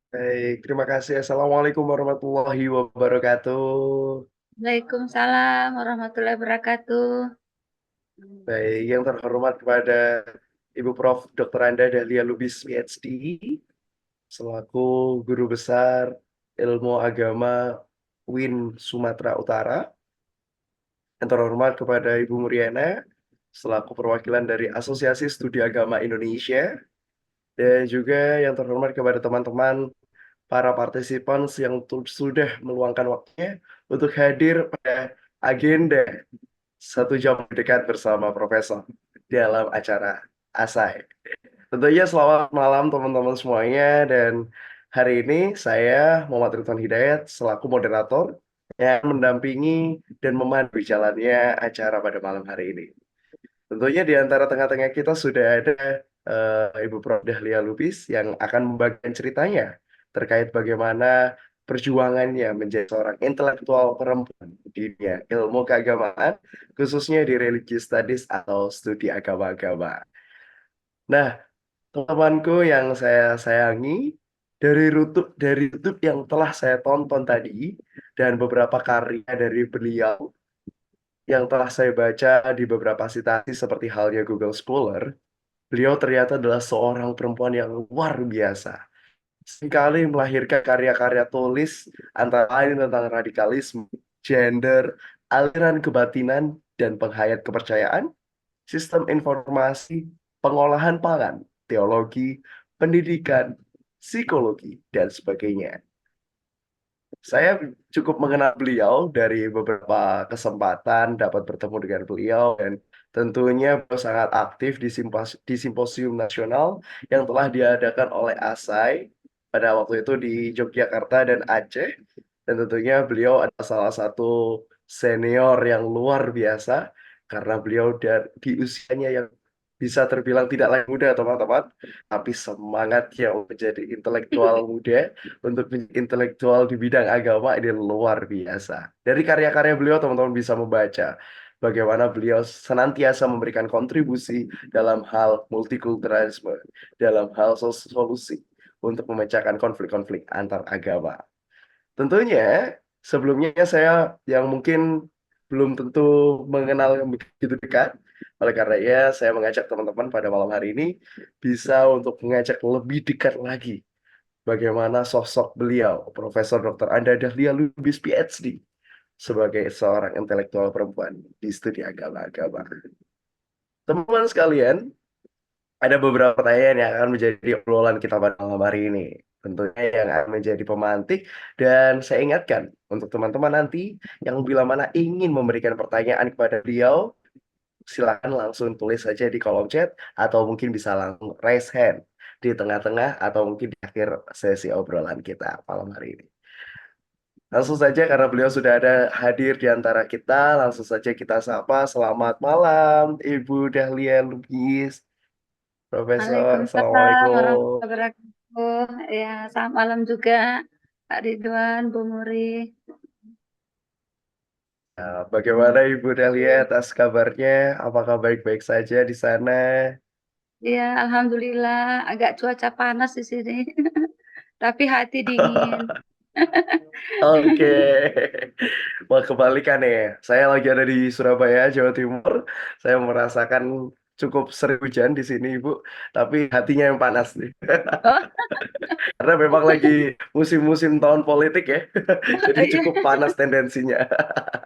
Baik, terima kasih. Assalamualaikum warahmatullahi wabarakatuh. Waalaikumsalam warahmatullahi wabarakatuh. Baik, yang terhormat kepada Ibu Prof. Dr. Anda Dahlia Lubis, PhD, selaku Guru Besar Ilmu Agama UIN Sumatera Utara. Yang terhormat kepada Ibu Muriana, selaku perwakilan dari Asosiasi Studi Agama Indonesia. Dan juga yang terhormat kepada teman-teman para partisipan yang sudah meluangkan waktunya untuk hadir pada agenda 1 jam dekat bersama Profesor dalam acara ASAI. Tentunya selamat malam teman-teman semuanya, dan hari ini saya Muhammad Ridwan Hidayat selaku moderator yang mendampingi dan memandu jalannya acara pada malam hari ini. Tentunya di antara tengah-tengah kita sudah ada Ibu Prof. Dahlia Lubis yang akan membagikan ceritanya terkait bagaimana perjuangannya menjadi seorang intelektual perempuan di dunia ilmu keagamaan, khususnya di religious studies atau studi agama-agama. Nah, teman-temanku yang saya sayangi, dari YouTube yang telah saya tonton tadi dan beberapa karya dari beliau yang telah saya baca di beberapa citasi seperti halnya Google Scholar, beliau ternyata adalah seorang perempuan yang luar biasa. Sekali melahirkan karya-karya tulis antara lain tentang radikalisme, gender, aliran kebatinan, dan penghayat kepercayaan, sistem informasi, pengolahan pangan, teologi, pendidikan, psikologi, dan sebagainya. Saya cukup mengenal beliau dari beberapa kesempatan dapat bertemu dengan beliau, dan tentunya beliau sangat aktif di simposium nasional yang telah diadakan oleh ASAI pada waktu itu di Yogyakarta dan Aceh. Dan tentunya beliau adalah salah satu senior yang luar biasa karena beliau di usianya yang bisa terbilang tidak lagi muda teman-teman, tapi semangatnya menjadi intelektual muda untuk menjadi intelektual di bidang agama ini luar biasa. Dari karya-karya beliau teman-teman bisa membaca bagaimana beliau senantiasa memberikan kontribusi dalam hal multikulturalisme, dalam hal solusi untuk memecahkan konflik-konflik antar agama. Tentunya sebelumnya saya yang mungkin belum tentu mengenal yang begitu dekat, oleh karena ya saya mengajak teman-teman pada malam hari ini bisa untuk mengajak lebih dekat lagi bagaimana sosok beliau, Profesor Dr. Anda Dahlia Lubis PhD, sebagai seorang intelektual perempuan di studi agama-agama. Teman-teman sekalian, ada beberapa pertanyaan yang akan menjadi obrolan kita pada malam hari ini. Tentunya yang akan menjadi pemantik, dan saya ingatkan untuk teman-teman nanti yang bila mana ingin memberikan pertanyaan kepada beliau, silakan langsung tulis saja di kolom chat atau mungkin bisa langsung raise hand di tengah-tengah atau mungkin di akhir sesi obrolan kita malam hari ini. Langsung saja karena beliau sudah ada hadir di antara kita, langsung saja kita sapa. Selamat malam, Ibu Dahlia Lubis, Profesor. Waalaikumsalam Assalamualaikum. warahmatullahi wabarakatuh. Ya, selamat malam juga Pak Ridwan, Bu Muri. Nah, bagaimana Ibu Dahlia atas kabarnya? Apakah baik-baik saja di sana? Ya, alhamdulillah agak cuaca panas di sini, tapi hati dingin. Oke. Wah, kebalikan ya. Saya lagi ada di Surabaya, Jawa Timur. Saya merasakan cukup sering hujan di sini, Ibu. Tapi hatinya yang panas nih. Oh, Karena memang lagi musim-musim tahun politik ya. Jadi iya, cukup panas tendensinya.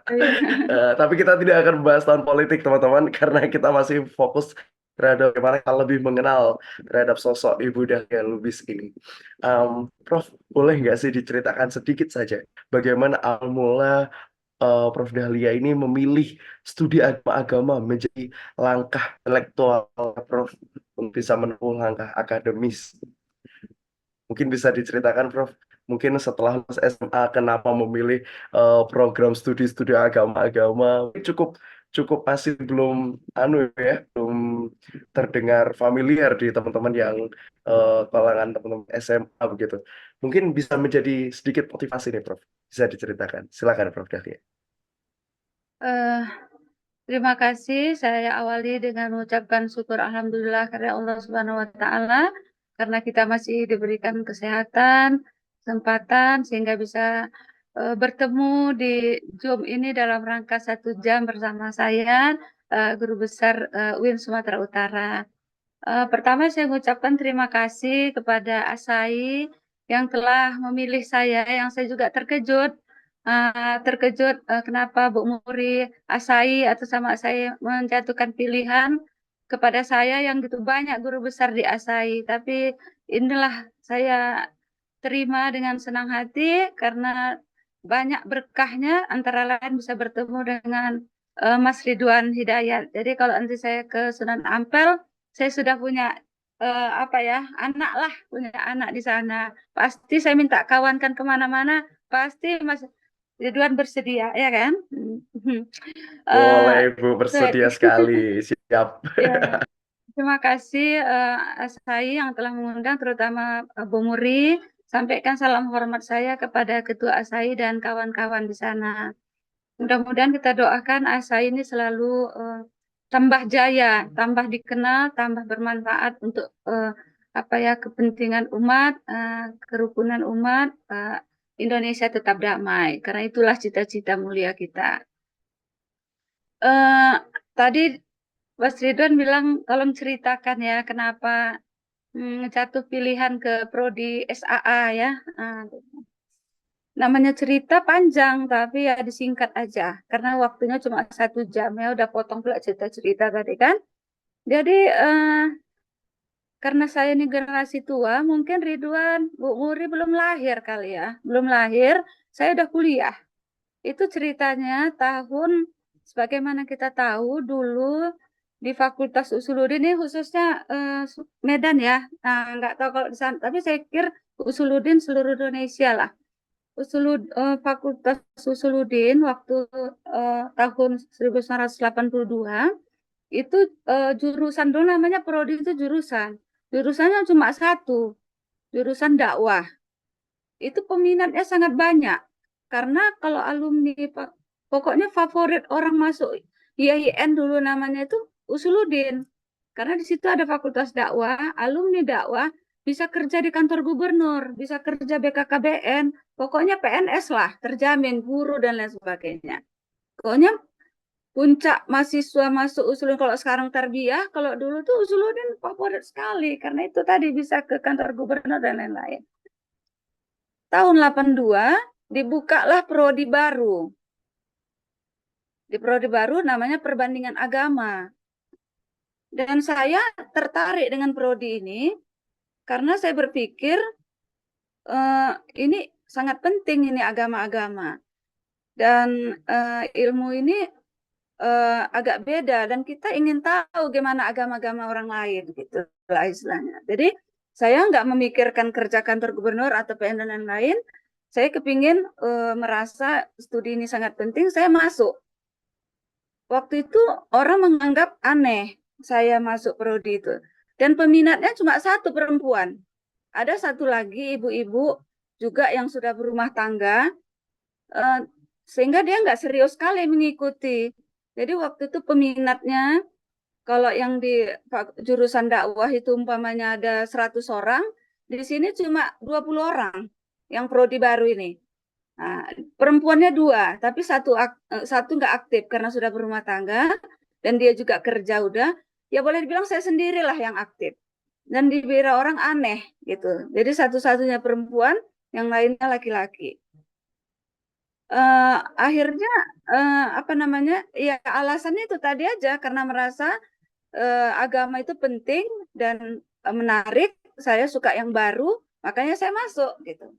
iya. Tapi kita tidak akan membahas tahun politik, teman-teman, karena kita masih fokus terhadap bagaimana kita lebih mengenal terhadap sosok Ibu Dahlia Lubis ini. Prof, boleh nggak sih diceritakan sedikit saja bagaimana awal mula Prof. Dahlia ini memilih studi agama menjadi langkah intelektual Prof untuk bisa menempuh langkah akademis. Mungkin bisa diceritakan, Prof. Mungkin setelah lulus SMA, kenapa memilih program studi-studi agama-agama? Cukup cukup masih belum anu ya, belum terdengar familiar di teman-teman yang kalangan teman-teman SMA begitu. Mungkin bisa menjadi sedikit motivasi nih, Prof. Bisa diceritakan. Silakan, Prof. Dahlia. Eh, Terima kasih. Saya awali dengan mengucapkan syukur alhamdulillah karena Allah Subhanahu wa taala karena kita masih diberikan kesehatan, kesempatan sehingga bisa bertemu di Zoom ini dalam rangka 1 jam bersama saya, Guru Besar UIN Sumatera Utara. Pertama saya mengucapkan terima kasih kepada Asai yang telah memilih saya, yang saya juga terkejut kenapa Bu Muri, Asai atau sama saya menjatuhkan pilihan kepada saya yang gitu banyak guru besar di Asai. Tapi inilah saya terima dengan senang hati karena banyak berkahnya antara lain bisa bertemu dengan Mas Ridwan Hidayat. Jadi kalau nanti saya ke Sunan Ampel, saya sudah punya anak lah, punya anak di sana. Pasti saya minta kawankan kemana-mana, pasti Mas Ridwan bersedia, ya kan? Boleh, Eh, Ibu, baik. bersedia sekali. Siap. Ya, terima kasih Asai yang telah mengundang, terutama Bu Muri. Sampaikan salam hormat saya kepada Ketua Asai dan kawan-kawan di sana. Mudah-mudahan kita doakan Asai ini selalu tambah jaya, tambah dikenal, tambah bermanfaat untuk kepentingan umat, kerukunan umat, Indonesia tetap damai. Karena itulah cita-cita mulia kita. Eh, Tadi Mas Ridwan bilang tolong ceritakan ya kenapa jatuh pilihan ke prodi SAA ya. Ah, namanya cerita panjang tapi ya disingkat aja karena waktunya cuma 1 jam ya udah potong pula cerita-cerita tadi kan. Jadi karena saya ini generasi tua, mungkin Ridwan, Bu Muri belum lahir kali ya, belum lahir. Saya udah kuliah. Itu ceritanya tahun sebagaimana kita tahu dulu di Fakultas Usuluddin ini khususnya Medan ya. Nah, nggak tahu kalau di sana, tapi saya pikir Usuluddin seluruh Indonesia lah. Fakultas Usuluddin waktu tahun 1982 itu jurusan dulu namanya prodi itu jurusan. Jurusannya cuma satu, jurusan dakwah. Itu peminatnya sangat banyak. Karena kalau alumni pokoknya favorit orang masuk IAIN dulu namanya itu Usuluddin. Karena di situ ada fakultas dakwah, alumni dakwah bisa kerja di kantor gubernur, bisa kerja BKKBN, pokoknya PNS lah, terjamin guru dan lain sebagainya. Pokoknya puncak mahasiswa masuk Usuluddin kalau sekarang tarbiyah, kalau dulu tuh Usuluddin favorit sekali karena itu tadi bisa ke kantor gubernur dan lain-lain. Tahun 82 dibukalah prodi baru. Di prodi baru namanya perbandingan agama. Dan saya tertarik dengan prodi ini karena saya berpikir ini sangat penting ini agama-agama. Dan ilmu ini agak beda dan kita ingin tahu gimana agama-agama orang lain gitu lah istilahnya. Jadi saya nggak memikirkan kerja kantor gubernur atau PN dan lain-lain. Saya kepingin merasa studi ini sangat penting, saya masuk. Waktu itu orang menganggap aneh saya masuk prodi itu. Dan peminatnya cuma satu perempuan. Ada satu lagi ibu-ibu juga yang sudah berumah tangga, sehingga dia nggak serius sekali mengikuti. Jadi waktu itu peminatnya, kalau yang di jurusan dakwah itu umpamanya ada 100 orang, di sini cuma 20 orang yang prodi baru ini. Nah, perempuannya 2, tapi satu nggak aktif karena sudah berumah tangga dan dia juga kerja udah. Ya boleh dibilang saya sendirilah yang aktif dan dikira orang aneh gitu. Jadi satu-satunya perempuan, yang lainnya laki-laki. Akhirnya ya alasannya itu tadi aja karena merasa agama itu penting dan menarik. Saya suka yang baru, makanya saya masuk gitu.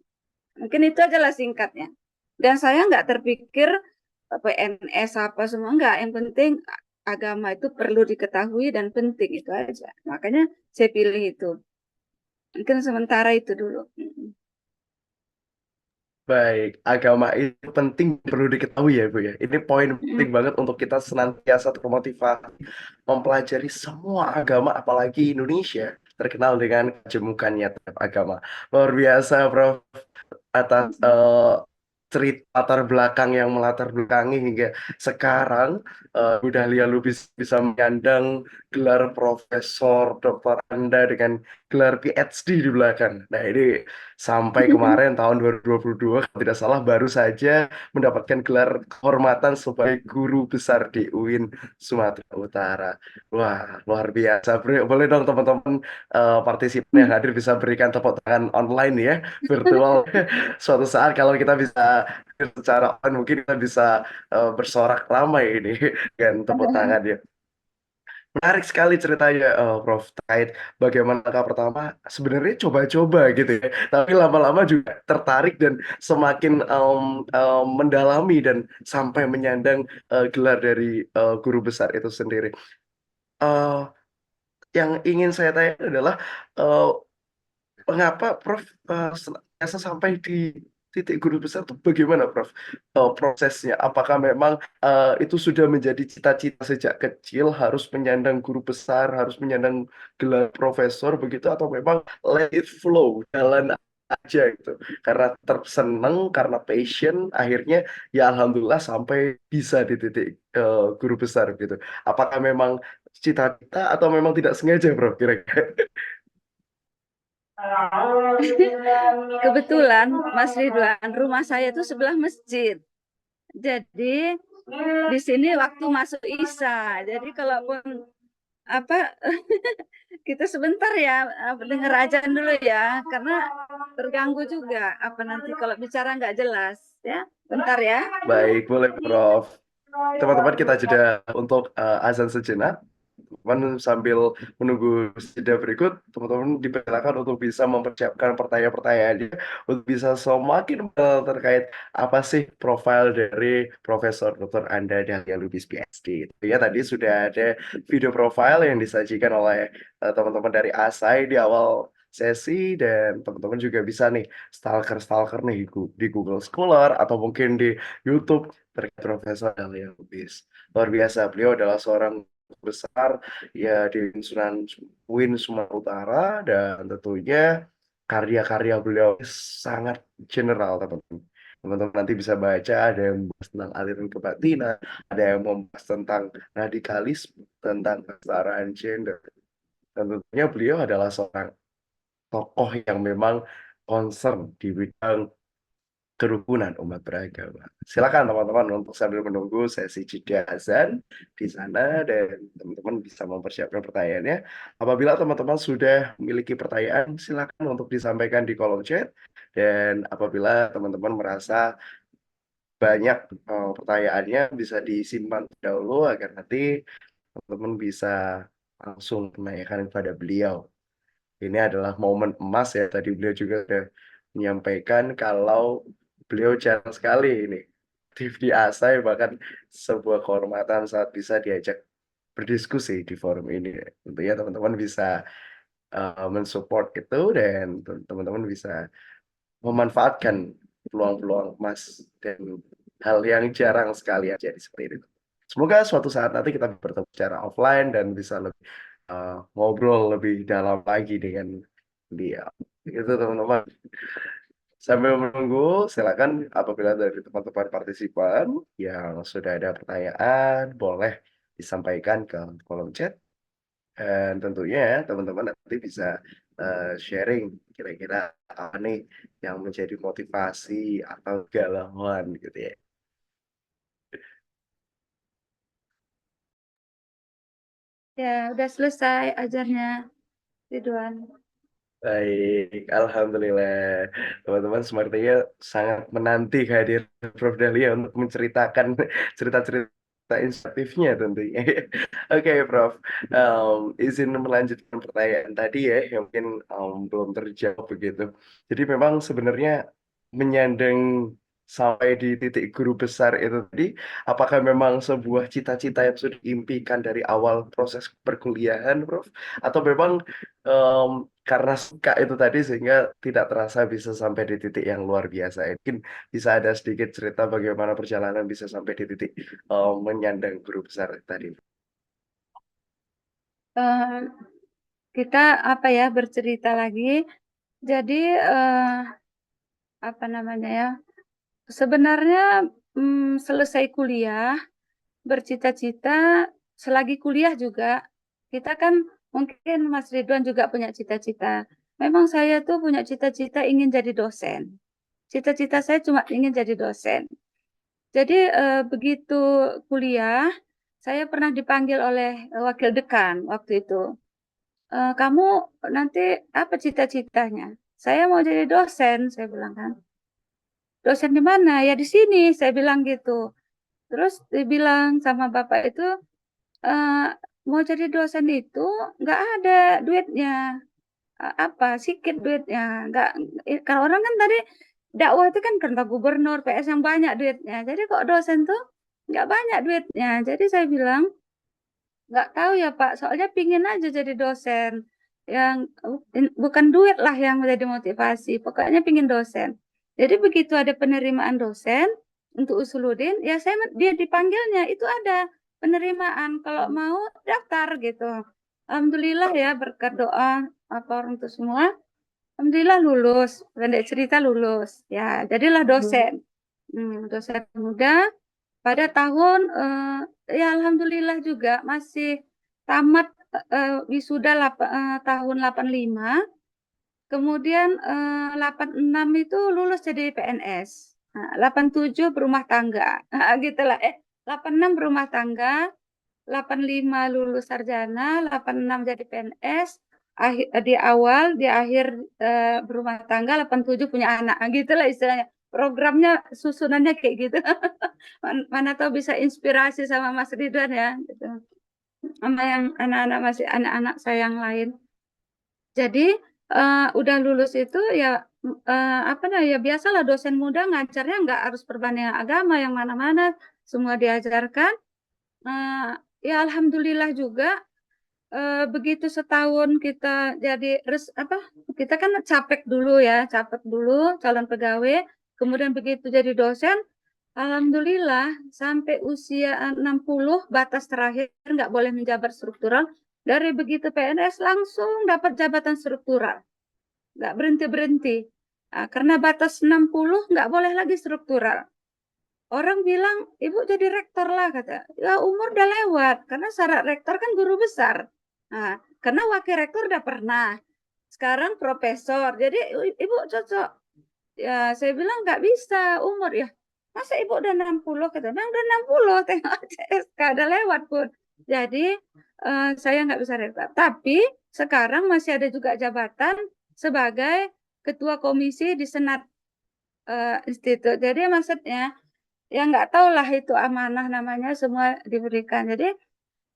Mungkin itu adalah singkatnya. Dan saya nggak terpikir PNS apa semua, nggak. Yang penting agama itu perlu diketahui dan penting itu aja. Makanya saya pilih itu. Mungkin sementara itu dulu. Baik, agama itu penting perlu diketahui ya, Bu ya. Ini poin penting banget untuk kita senantiasa termotivasi mempelajari semua agama, apalagi Indonesia terkenal dengan kejemukannya terhadap agama. Luar biasa, Prof. Atas cerita latar belakang yang melatar belakangi hingga sekarang Bu Dahlia Lubis bisa menyandang gelar profesor doktor Anda dengan gelar PhD di belakang. Nah, ini sampai kemarin tahun 2022 kalau tidak salah baru saja mendapatkan gelar kehormatan sebagai guru besar di UIN Sumatera Utara. Wah, luar biasa. Boleh dong teman-teman partisipan yang hadir bisa berikan tepuk tangan online ya, virtual. Suatu saat kalau kita bisa secara online mungkin kita bisa bersorak ramai ini dengan tepuk tangan ya. Menarik sekali ceritanya, Prof. Terkait bagaimana Kakak pertama sebenarnya coba-coba gitu ya, tapi lama-lama juga tertarik dan semakin mendalami dan sampai menyandang gelar dari guru besar itu sendiri. Eh, yang ingin saya tanya adalah eh, mengapa Prof senantiasa sampai di titik guru besar itu bagaimana Prof? Prosesnya? Apakah memang itu sudah menjadi cita-cita sejak kecil harus menyandang guru besar, harus menyandang gelar profesor begitu atau memang let it flow, jalan aja gitu. Karena terseneng, karena passion, akhirnya ya alhamdulillah sampai bisa di titik guru besar gitu. Apakah memang cita-cita atau memang tidak sengaja, Bro, kira-kira? Kebetulan Mas Ridwan, rumah saya itu sebelah masjid. Jadi di sini waktu masuk Isya. Jadi kalaupun apa kita sebentar ya dengar ajan dulu ya karena terganggu juga apa nanti kalau bicara nggak jelas ya. Bentar ya. Baik, boleh, Prof. Teman-teman kita jeda untuk azan sejenak. Teman sambil menunggu jeda berikut, teman-teman dipersilakan untuk bisa mempersiapkan pertanyaan-pertanyaannya untuk bisa semakin mengenal terkait apa sih profil dari Profesor Dr. Anda Dahlia Lubis PhD. Itu ya tadi sudah ada video profile yang disajikan oleh teman-teman dari ASAI di awal sesi dan teman-teman juga bisa nih stalker-stalker nih di Google Scholar atau mungkin di YouTube terkait Profesor Dahlia Lubis. Luar biasa, beliau adalah seorang besar ya di Sunan Win Sumatera Utara dan tentunya karya-karya beliau sangat general teman-teman. Teman-teman nanti bisa baca ada yang membahas tentang aliran kebatinan, ada yang membahas tentang radikalisme, tentang kesetaraan gender. Dan tentunya beliau adalah seorang tokoh yang memang concern di bidang kerukunan umat beragama. Silakan teman-teman untuk sambil menunggu sesi jeda azan di sana dan teman-teman bisa mempersiapkan pertanyaannya. Apabila teman-teman sudah memiliki pertanyaan, silakan untuk disampaikan di kolom chat. Dan apabila teman-teman merasa banyak pertanyaannya bisa disimpan dahulu agar nanti teman-teman bisa langsung menanyakan kepada beliau. Ini adalah momen emas ya. Tadi beliau juga sudah menyampaikan kalau beliau jarang sekali ini aktif di ASAI, bahkan sebuah kehormatan saat bisa diajak berdiskusi di forum ini. Tentunya teman-teman bisa mensupport itu dan teman-teman bisa memanfaatkan peluang-peluang emas dan hal yang jarang sekali terjadi seperti itu. Semoga suatu saat nanti kita bertemu secara offline dan bisa lebih ngobrol lebih dalam lagi dengan dia. Itu teman-teman. Sambil menunggu, silakan apabila dari teman-teman partisipan yang sudah ada pertanyaan, boleh disampaikan ke kolom chat. Dan tentunya teman-teman nanti bisa sharing kira-kira apa nih yang menjadi motivasi atau galauan gitu ya. Ya, udah selesai ajarnya Ridwan. Baik, Alhamdulillah. Teman-teman sepertinya sangat menanti kehadiran Prof. Dahlia untuk menceritakan cerita-cerita inspiratifnya tentunya. Oke, Prof. Izin melanjutkan pertanyaan tadi ya, yang mungkin belum terjawab begitu. Jadi memang sebenarnya menyandang sampai di titik guru besar itu tadi, apakah memang sebuah cita-cita yang sudah diimpikan dari awal proses perkuliahan, Prof? Atau memang em, karena suka itu tadi sehingga tidak terasa bisa sampai di titik yang luar biasa. Mungkin bisa ada sedikit cerita bagaimana perjalanan bisa sampai di titik menyandang guru besar tadi. Eh, kita apa ya bercerita lagi. Jadi apa namanya ya? Sebenarnya selesai kuliah bercita-cita selagi kuliah juga kita kan Mungkin Mas Ridwan juga punya cita-cita. Memang saya tuh punya cita-cita ingin jadi dosen. Cita-cita saya cuma ingin jadi dosen. Jadi begitu kuliah, saya pernah dipanggil oleh wakil dekan waktu itu. Kamu nanti apa cita-citanya? Saya mau jadi dosen, saya bilang kan. Dosen di mana? Ya di sini, saya bilang gitu. Terus dibilang sama bapak itu, eh, mau jadi dosen itu nggak ada duitnya. Apa sikit duitnya? Nggak, kalau orang kan tadi dakwah itu kan karena gubernur PS yang banyak duitnya. Jadi kok dosen tuh nggak banyak duitnya. Jadi saya bilang nggak tahu ya Pak. Soalnya pingin aja jadi dosen yang bukan duit lah yang menjadi motivasi. Pokoknya pingin dosen. Jadi begitu ada penerimaan dosen untuk Usuludin, ya dia dipanggilnya itu ada penerimaan. Kalau mau daftar gitu. Alhamdulillah ya berkat doa apa orang itu semua. Alhamdulillah lulus, pendek cerita lulus. Ya, jadilah dosen. Dosen muda pada tahun ya alhamdulillah juga masih tamat wisuda tahun 85. Kemudian 86 itu lulus jadi PNS. Nah, 87 berumah tangga. Nah, gitulah. 86 berumah tangga, 85 lulus sarjana, 86 jadi PNS, di akhir berumah tangga, 87 punya anak. Nah, gitulah istilahnya. Programnya susunannya kayak gitu. Mana tahu bisa inspirasi sama Mas Ridwan ya, gitu. Sama yang anak-anak masih anak-anak saya yang lain. Jadi udah lulus itu ya apa nah ya biasalah dosen muda ngajarnya nggak harus perbandingan agama yang mana-mana semua diajarkan. Eh, ya alhamdulillah juga begitu setahun kita jadi apa kita kan capek dulu calon pegawai kemudian begitu jadi dosen alhamdulillah sampai usia 60 batas terakhir nggak boleh menjabat struktural dari begitu PNS langsung dapat jabatan struktural nggak berhenti berhenti karena batas 60 nggak boleh lagi struktural. Orang bilang, ibu jadi rektor lah, kata. Ya umur udah lewat, karena syarat rektor kan guru besar. Nah, karena wakil rektor udah pernah. Sekarang profesor, jadi ibu cocok. Ya, saya bilang nggak bisa umur ya. Masa ibu udah 60, kata. Nah, udah 60, tengok CSK, udah lewat pun. Jadi, saya nggak bisa rektor. Tapi, sekarang masih ada juga jabatan sebagai ketua komisi di Senat Institut. Jadi, maksudnya, ya nggak tahu lah itu amanah namanya semua diberikan. Jadi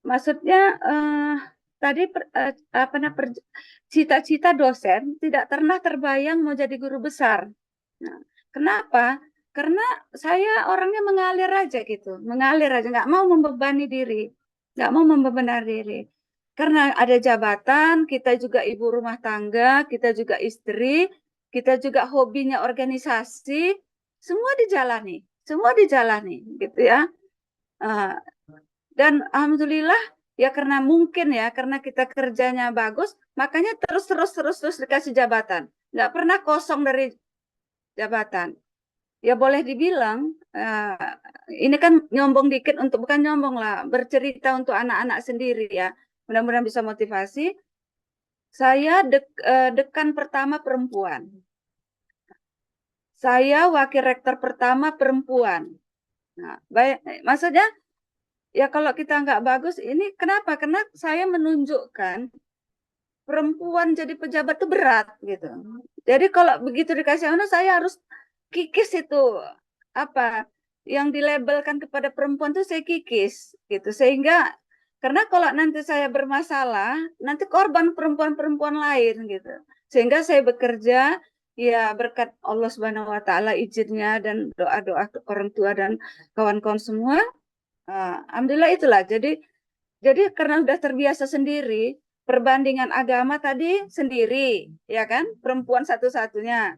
maksudnya tadi apa cita-cita dosen tidak pernah terbayang mau jadi guru besar. Nah, kenapa? Karena saya orangnya mengalir aja gitu, mengalir aja, nggak mau membebani diri, nggak mau membebani diri. Karena ada jabatan, kita juga ibu rumah tangga, kita juga istri, kita juga hobinya organisasi, semua dijalani, semua dijalani, gitu ya. Uh, dan alhamdulillah ya karena mungkin ya karena kita kerjanya bagus, makanya terus dikasih jabatan, nggak pernah kosong dari jabatan. Ya boleh dibilang ini kan nyombong dikit untuk bukan nyombong lah, bercerita untuk anak-anak sendiri ya. Mudah-mudahan bisa motivasi. Saya dekan pertama perempuan. Saya wakil rektor pertama perempuan. Nah, maksudnya ya kalau kita nggak bagus, ini kenapa? Karena saya menunjukkan perempuan jadi pejabat itu berat gitu. Jadi kalau begitu dikasih honor, saya harus kikis itu apa yang dilabelkan kepada perempuan itu saya kikis gitu. Sehingga karena kalau nanti saya bermasalah, nanti korban perempuan-perempuan lain gitu. Sehingga saya bekerja ya berkat Allah Subhanahu wa taala izinnya dan doa-doa orang tua dan kawan-kawan semua. Alhamdulillah itulah. Jadi karena udah terbiasa sendiri, perbandingan agama tadi sendiri, ya kan? Perempuan satu-satunya.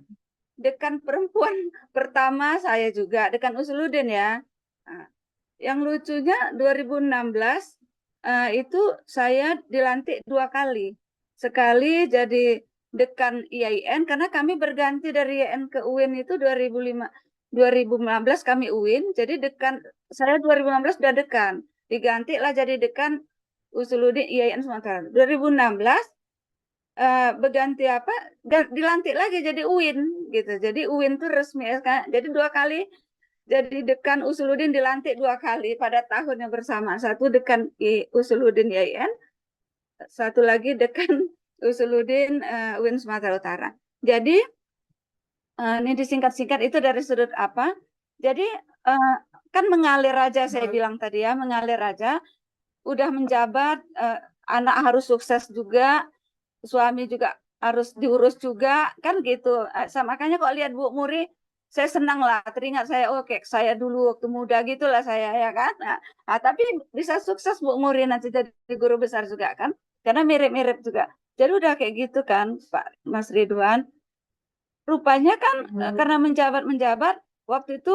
Dekan perempuan pertama saya juga, dekan Usuludin ya. Nah, yang lucunya 2016 itu saya dilantik 2 kali. Sekali jadi dekan IAIN karena kami berganti dari IAIN ke UIN itu 2015 kami UIN, jadi dekan saya 2016 sudah dekan, diganti lah jadi dekan Usuludin IAIN Sumatera. 2016 berganti apa? Dilantik lagi jadi UIN gitu. Jadi UIN itu resmi SK. Jadi 2 kali jadi dekan Usuludin dilantik 2 kali pada tahun yang bersamaan. Satu dekan Usuludin IAIN, satu lagi dekan Usuludin UIN Sumatera Utara. Jadi ini disingkat-singkat itu dari sudut apa? Jadi kan mengalir aja saya bilang tadi ya, mengalir aja. Udah menjabat, anak harus sukses juga, suami juga harus diurus juga, kan gitu. Makanya kok lihat Bu Muri, saya senang lah, teringat saya, kayak saya dulu waktu muda gitulah saya ya kan. Tapi bisa sukses Bu Muri nanti jadi guru besar juga kan, karena mirip-mirip juga. Jadi udah kayak gitu kan Pak Mas Ridwan. Rupanya kan karena menjabat waktu itu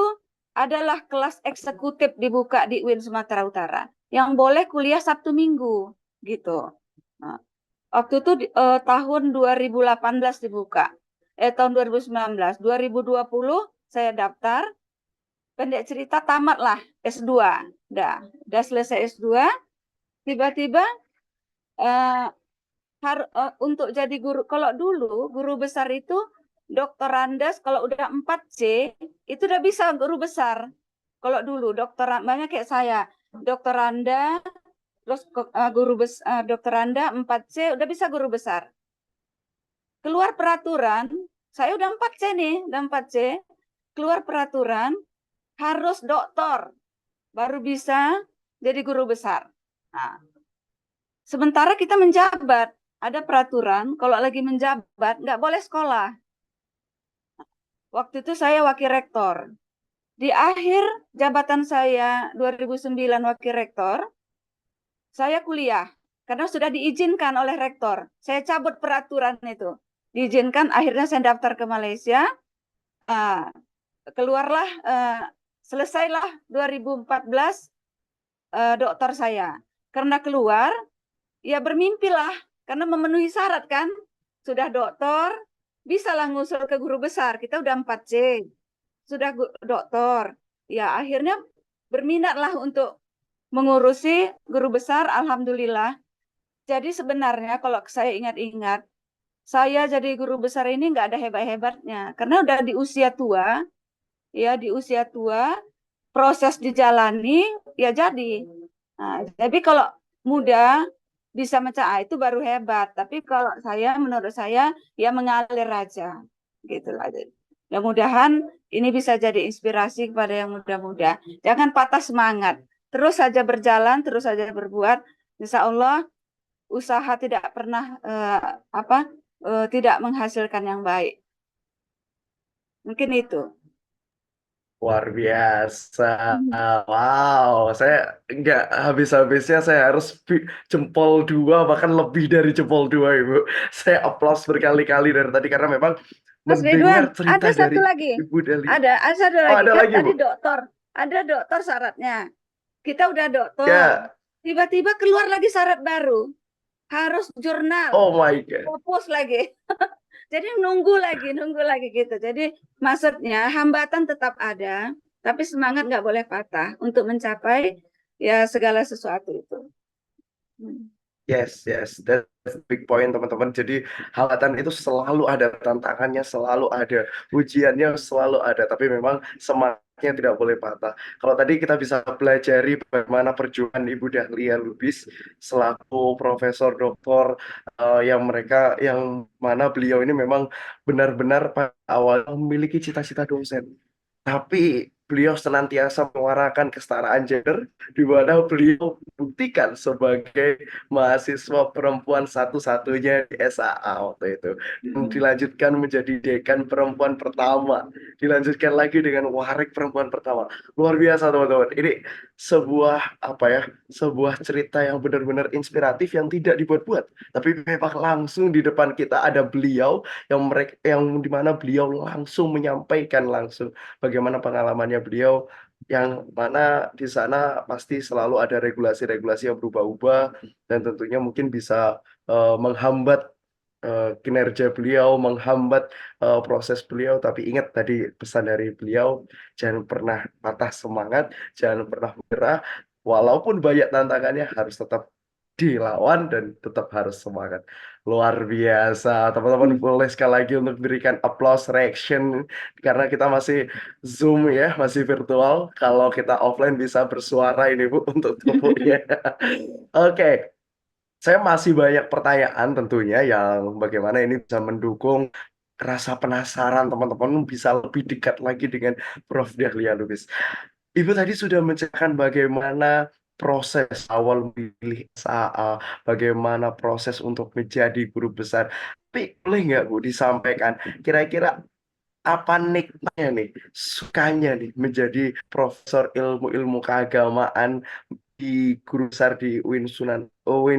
adalah kelas eksekutif dibuka di UIN Sumatera Utara yang boleh kuliah Sabtu Minggu gitu. Nah, waktu itu tahun 2018 dibuka. Tahun 2019, 2020 saya daftar. Pendek cerita tamat lah S2. Udah selesai S2. Tiba-tiba untuk jadi guru, kalau dulu guru besar itu doktorandas kalau udah 4C itu udah bisa guru besar. Kalau dulu banyak kayak saya, doktoranda terus guru besar, doktoranda 4C udah bisa guru besar. Keluar peraturan, saya udah 4C nih, udah 4C. Keluar peraturan harus doktor baru bisa jadi guru besar. Nah, sementara kita menjabat, ada peraturan kalau lagi menjabat nggak boleh sekolah. Waktu itu saya wakil rektor. Di akhir jabatan saya 2009 wakil rektor, saya kuliah karena sudah diizinkan oleh rektor. Saya cabut peraturan itu. Diizinkan, akhirnya saya daftar ke Malaysia. Keluarlah, selesailah 2014 doktor saya. Karena keluar, ya bermimpilah karena memenuhi syarat kan. Sudah doktor, bisalah ngusul ke guru besar. Kita udah 4C. Sudah doktor. Ya akhirnya berminatlah untuk mengurusi guru besar, alhamdulillah. Jadi sebenarnya kalau saya ingat-ingat, saya jadi guru besar ini nggak ada hebat-hebatnya. Karena udah di usia tua, ya di usia tua, proses dijalani, ya jadi. Nah, tapi kalau muda bisa macam itu baru hebat. Tapi kalau saya, menurut saya, ya mengalir aja. Gitu lah. Mudah-mudahan ini bisa jadi inspirasi kepada yang muda-muda. Jangan patah semangat. Terus saja berjalan, terus saja berbuat. Insya Allah usaha tidak pernah tidak menghasilkan yang baik. Mungkin itu. Luar biasa. Wow, saya nggak habis-habisnya saya harus jempol 2, bahkan lebih dari jempol 2, Ibu. Saya aplaus berkali-kali dari tadi karena memang Mas mendengar Ridwan, cerita ada dari satu lagi. Ibu Deli. Ada satu Oh, lagi. ada Kan lagi, tadi Bu? dokter. Ada dokter syaratnya. Kita udah dokter. Ya. Tiba-tiba keluar lagi syarat baru. Harus jurnal. Oh my God. Fokus lagi. Jadi nunggu lagi gitu. Jadi maksudnya hambatan tetap ada, tapi semangat nggak boleh patah untuk mencapai ya segala sesuatu itu. Yes, that's the big point, teman-teman. Jadi hambatan itu selalu ada, tantangannya selalu ada, ujiannya selalu ada, tapi memang semangatnya tidak boleh patah. Kalau tadi kita bisa pelajari bagaimana perjuangan Ibu Dahlia Lubis selaku profesor doktor, yang mana beliau ini memang benar-benar pada awal memiliki cita-cita dosen. Tapi beliau senantiasa menyuarakan kesetaraan gender, di mana beliau buktikan sebagai mahasiswa perempuan satu-satunya di SAA waktu itu. Dan dilanjutkan menjadi dekan perempuan pertama. Dilanjutkan lagi dengan warik perempuan pertama. Luar biasa, teman-teman. Ini sebuah cerita yang benar-benar inspiratif yang tidak dibuat-buat. Tapi memang langsung di depan kita ada beliau yang dimana beliau langsung menyampaikan langsung bagaimana pengalamannya beliau, yang mana di sana pasti selalu ada regulasi-regulasi yang berubah-ubah dan tentunya mungkin bisa menghambat kinerja beliau, menghambat proses beliau. Tapi ingat tadi pesan dari beliau, jangan pernah patah semangat, jangan pernah menyerah, walaupun banyak tantangannya harus tetap dilawan dan tetap harus semangat. Luar biasa. Teman-teman boleh sekali lagi untuk berikan applause reaction karena kita masih Zoom ya, masih virtual. Kalau kita offline bisa bersuara ini Bu untuk tepuknya. Oke, saya masih banyak pertanyaan tentunya yang bagaimana ini bisa mendukung rasa penasaran teman-teman bisa lebih dekat lagi dengan Prof. Dahlia Lubis. Ibu tadi sudah menceritakan bagaimana proses awal memilih SAA, bagaimana proses untuk menjadi guru besar. Tapi boleh nggak Bu disampaikan kira-kira apa nikmatnya nih, sukanya nih menjadi profesor ilmu-ilmu keagamaan di guru besar di UIN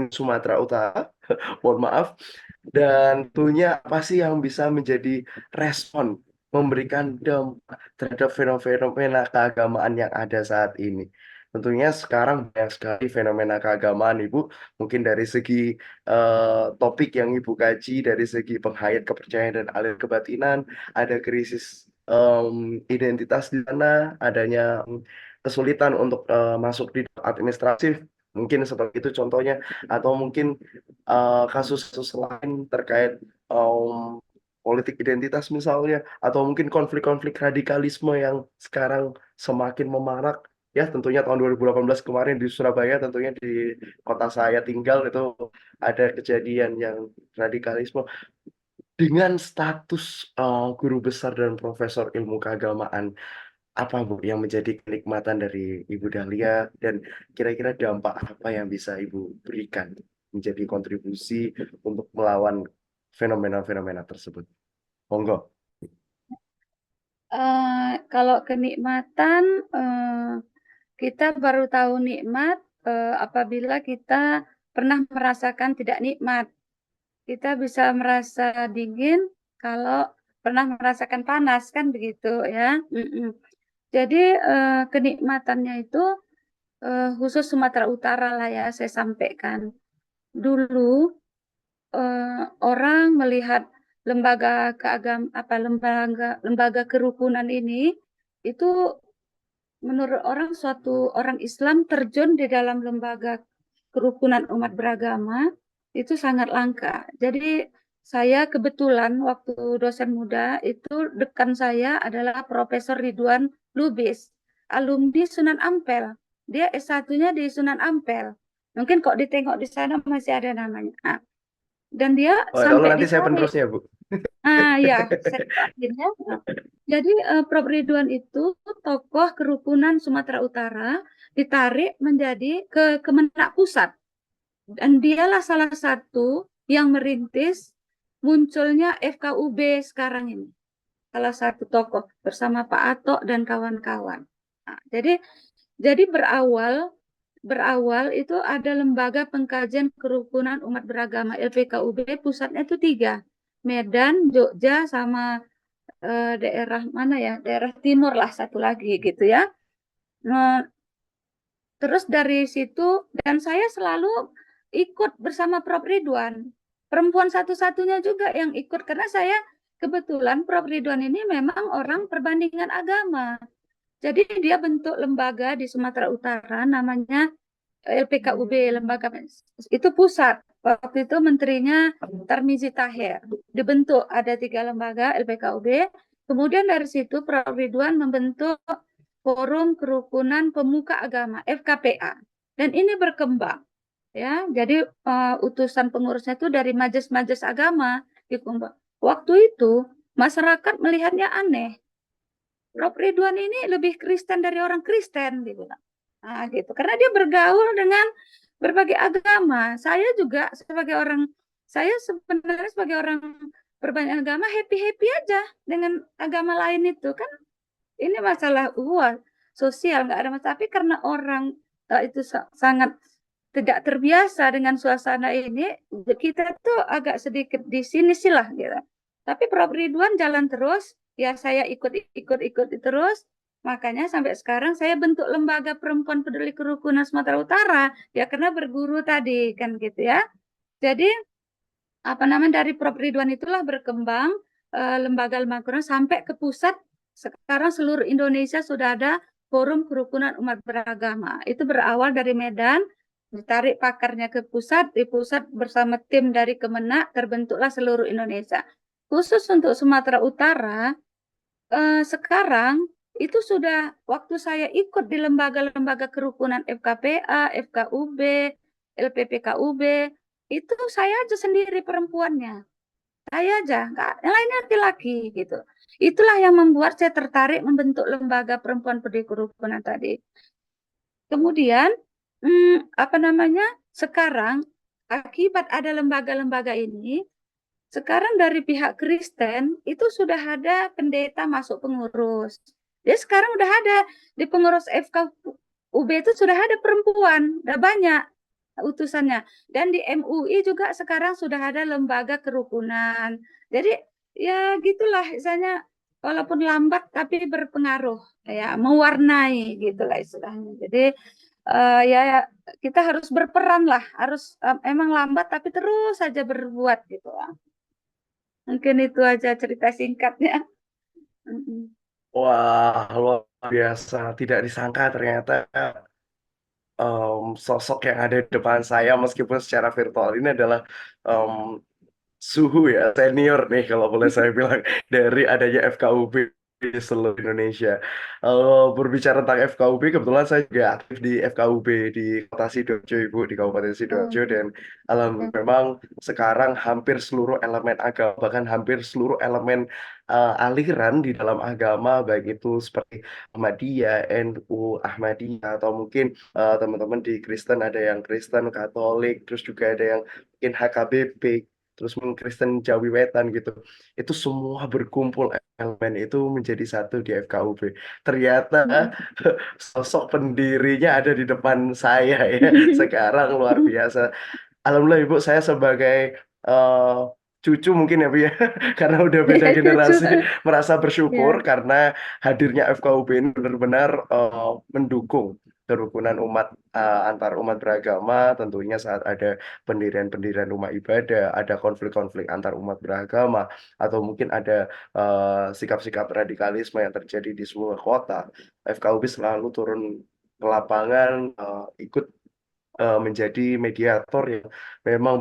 Sumatera Utara, mohon maaf. Dan tentunya apa sih yang bisa menjadi respon memberikan dampak terhadap fenomena keagamaan yang ada saat ini. Tentunya sekarang banyak sekali fenomena keagamaan, Ibu. Mungkin dari segi topik yang Ibu kaji, dari segi penghayat kepercayaan dan aliran kebatinan, ada krisis identitas di sana, adanya kesulitan untuk masuk di administratif, mungkin seperti itu contohnya, atau mungkin kasus-kasus lain terkait politik identitas misalnya, atau mungkin konflik-konflik radikalisme yang sekarang semakin memarak. Ya, tentunya tahun 2018 kemarin di Surabaya, tentunya di kota saya tinggal itu ada kejadian yang radikalisme. Dengan status guru besar dan profesor ilmu keagamaan, apa Bu yang menjadi kenikmatan dari Ibu Dahlia dan kira-kira dampak apa yang bisa Ibu berikan menjadi kontribusi untuk melawan fenomena-fenomena tersebut? Monggo. Kalau kenikmatan, kita baru tahu nikmat apabila kita pernah merasakan tidak nikmat. Kita bisa merasa dingin kalau pernah merasakan panas, kan begitu ya. Jadi kenikmatannya itu khusus Sumatera Utara lah ya saya sampaikan. Dulu orang melihat lembaga lembaga kerukunan ini itu menurut orang suatu orang Islam terjun di dalam lembaga kerukunan umat beragama itu sangat langka. Jadi saya kebetulan waktu dosen muda itu dekan saya adalah Profesor Ridwan Lubis, alumni Sunan Ampel. Dia S1-nya di Sunan Ampel. Mungkin kok ditengok di sana masih ada namanya. Nah, dan dia Oh, kalau sampai nanti saya ditarik. penerusnya, Bu. Ya, akhirnya. Jadi Prof. Ridwan itu tokoh kerukunan Sumatera Utara ditarik menjadi ke Kemenak Pusat. Dan dialah salah satu yang merintis munculnya FKUB sekarang ini. Salah satu tokoh bersama Pak Atok dan kawan-kawan. Nah, jadi berawal itu ada lembaga pengkajian kerukunan umat beragama LPKUB, pusatnya itu 3. Medan, Jogja, sama daerah mana ya? Daerah timur lah satu lagi gitu ya. Nah, terus dari situ dan saya selalu ikut bersama Prof. Ridwan. Perempuan satu-satunya juga yang ikut karena saya kebetulan Prof. Ridwan ini memang orang perbandingan agama. Jadi dia bentuk lembaga di Sumatera Utara namanya LPKUB, lembaga itu pusat. Waktu itu menterinya Tarmizi Tahir. Dibentuk ada 3 lembaga LPKUB. Kemudian dari situ Prof. Ridwan membentuk Forum Kerukunan Pemuka Agama FKPA. Dan ini berkembang ya. Jadi utusan pengurusnya itu dari majelis-majelis agama dikumpul. Waktu itu masyarakat melihatnya aneh. Prof. Ridwan ini lebih Kristen dari orang Kristen dibilang. Nah, gitu. Karena dia bergaul dengan berbagai agama. Saya juga saya sebenarnya sebagai orang berbanyak agama happy-happy aja dengan agama lain itu kan. Ini masalah sosial nggak ada masalah. Tapi karena orang itu sangat tidak terbiasa dengan suasana ini, kita tuh agak sedikit di sini sih lah gitu. Tapi Prof. Ridwan jalan terus, ya saya ikut terus. Makanya sampai sekarang saya bentuk lembaga perempuan peduli kerukunan Sumatera Utara, ya karena berguru tadi kan gitu ya. Jadi apa namanya dari Prof. Ridwan itulah berkembang lembaga-lembaga sampai ke pusat. Sekarang seluruh Indonesia sudah ada Forum Kerukunan Umat Beragama. Itu berawal dari Medan, Ditarik pakarnya ke pusat, di pusat bersama tim dari Kemenak terbentuklah seluruh Indonesia. Khusus untuk Sumatera Utara, sekarang itu sudah waktu saya ikut di lembaga-lembaga kerukunan FKPA, FKUB, LPPKUB, itu saya aja sendiri perempuannya. Saya aja, nggak, yang lainnya laki-laki gitu. Itulah yang membuat saya tertarik membentuk lembaga perempuan peduli kerukunan tadi. Kemudian, apa namanya? Sekarang akibat ada lembaga-lembaga ini, sekarang dari pihak Kristen itu sudah ada pendeta masuk pengurus. Jadi sekarang udah ada di pengurus FKUB itu sudah ada perempuan, udah banyak utusannya. Dan di MUI juga sekarang sudah ada lembaga kerukunan. Jadi ya gitulah, misalnya walaupun lambat tapi berpengaruh, ya mewarnai gitulah istilahnya. Jadi ya kita harus berperan lah, harus emang lambat tapi terus saja berbuat gitu lah. Mungkin itu aja cerita singkatnya. Mm-mm. Wah, luar biasa. Tidak disangka ternyata sosok yang ada di depan saya meskipun secara virtual ini adalah em, suhu ya, senior nih kalau boleh saya bilang dari adanya FKUB di seluruh Indonesia. Berbicara tentang FKUB, kebetulan saya juga aktif di FKUB di Kota Sidoarjo, Ibu, di Kabupaten Oh, Sidoarjo, dan ya. alhamdulillah memang sekarang hampir seluruh elemen agama, bahkan hampir seluruh elemen aliran di dalam agama, baik itu seperti Ahmadiyah, NU, Ahmadiyah, atau mungkin teman-teman di Kristen ada yang Kristen, Katolik, terus juga ada yang mungkin HKBP, terus mungkin Kristen Jawi Wetan gitu. Itu semua berkumpul elemen itu menjadi satu di FKUB. Ternyata Mm-mm. sosok pendirinya ada di depan saya ya. Sekarang luar biasa. Alhamdulillah Ibu, saya sebagai eh, cucu mungkin ya Bu ya, karena udah beda Ya, cucu. generasi, merasa bersyukur Ya. karena hadirnya FKUB ini benar-benar mendukung kerukunan umat, antar umat beragama, tentunya saat ada pendirian-pendirian rumah ibadah, ada konflik-konflik antar umat beragama, atau mungkin ada sikap-sikap radikalisme yang terjadi di sebuah kota. FKUB selalu turun ke lapangan, ikut menjadi mediator yang memang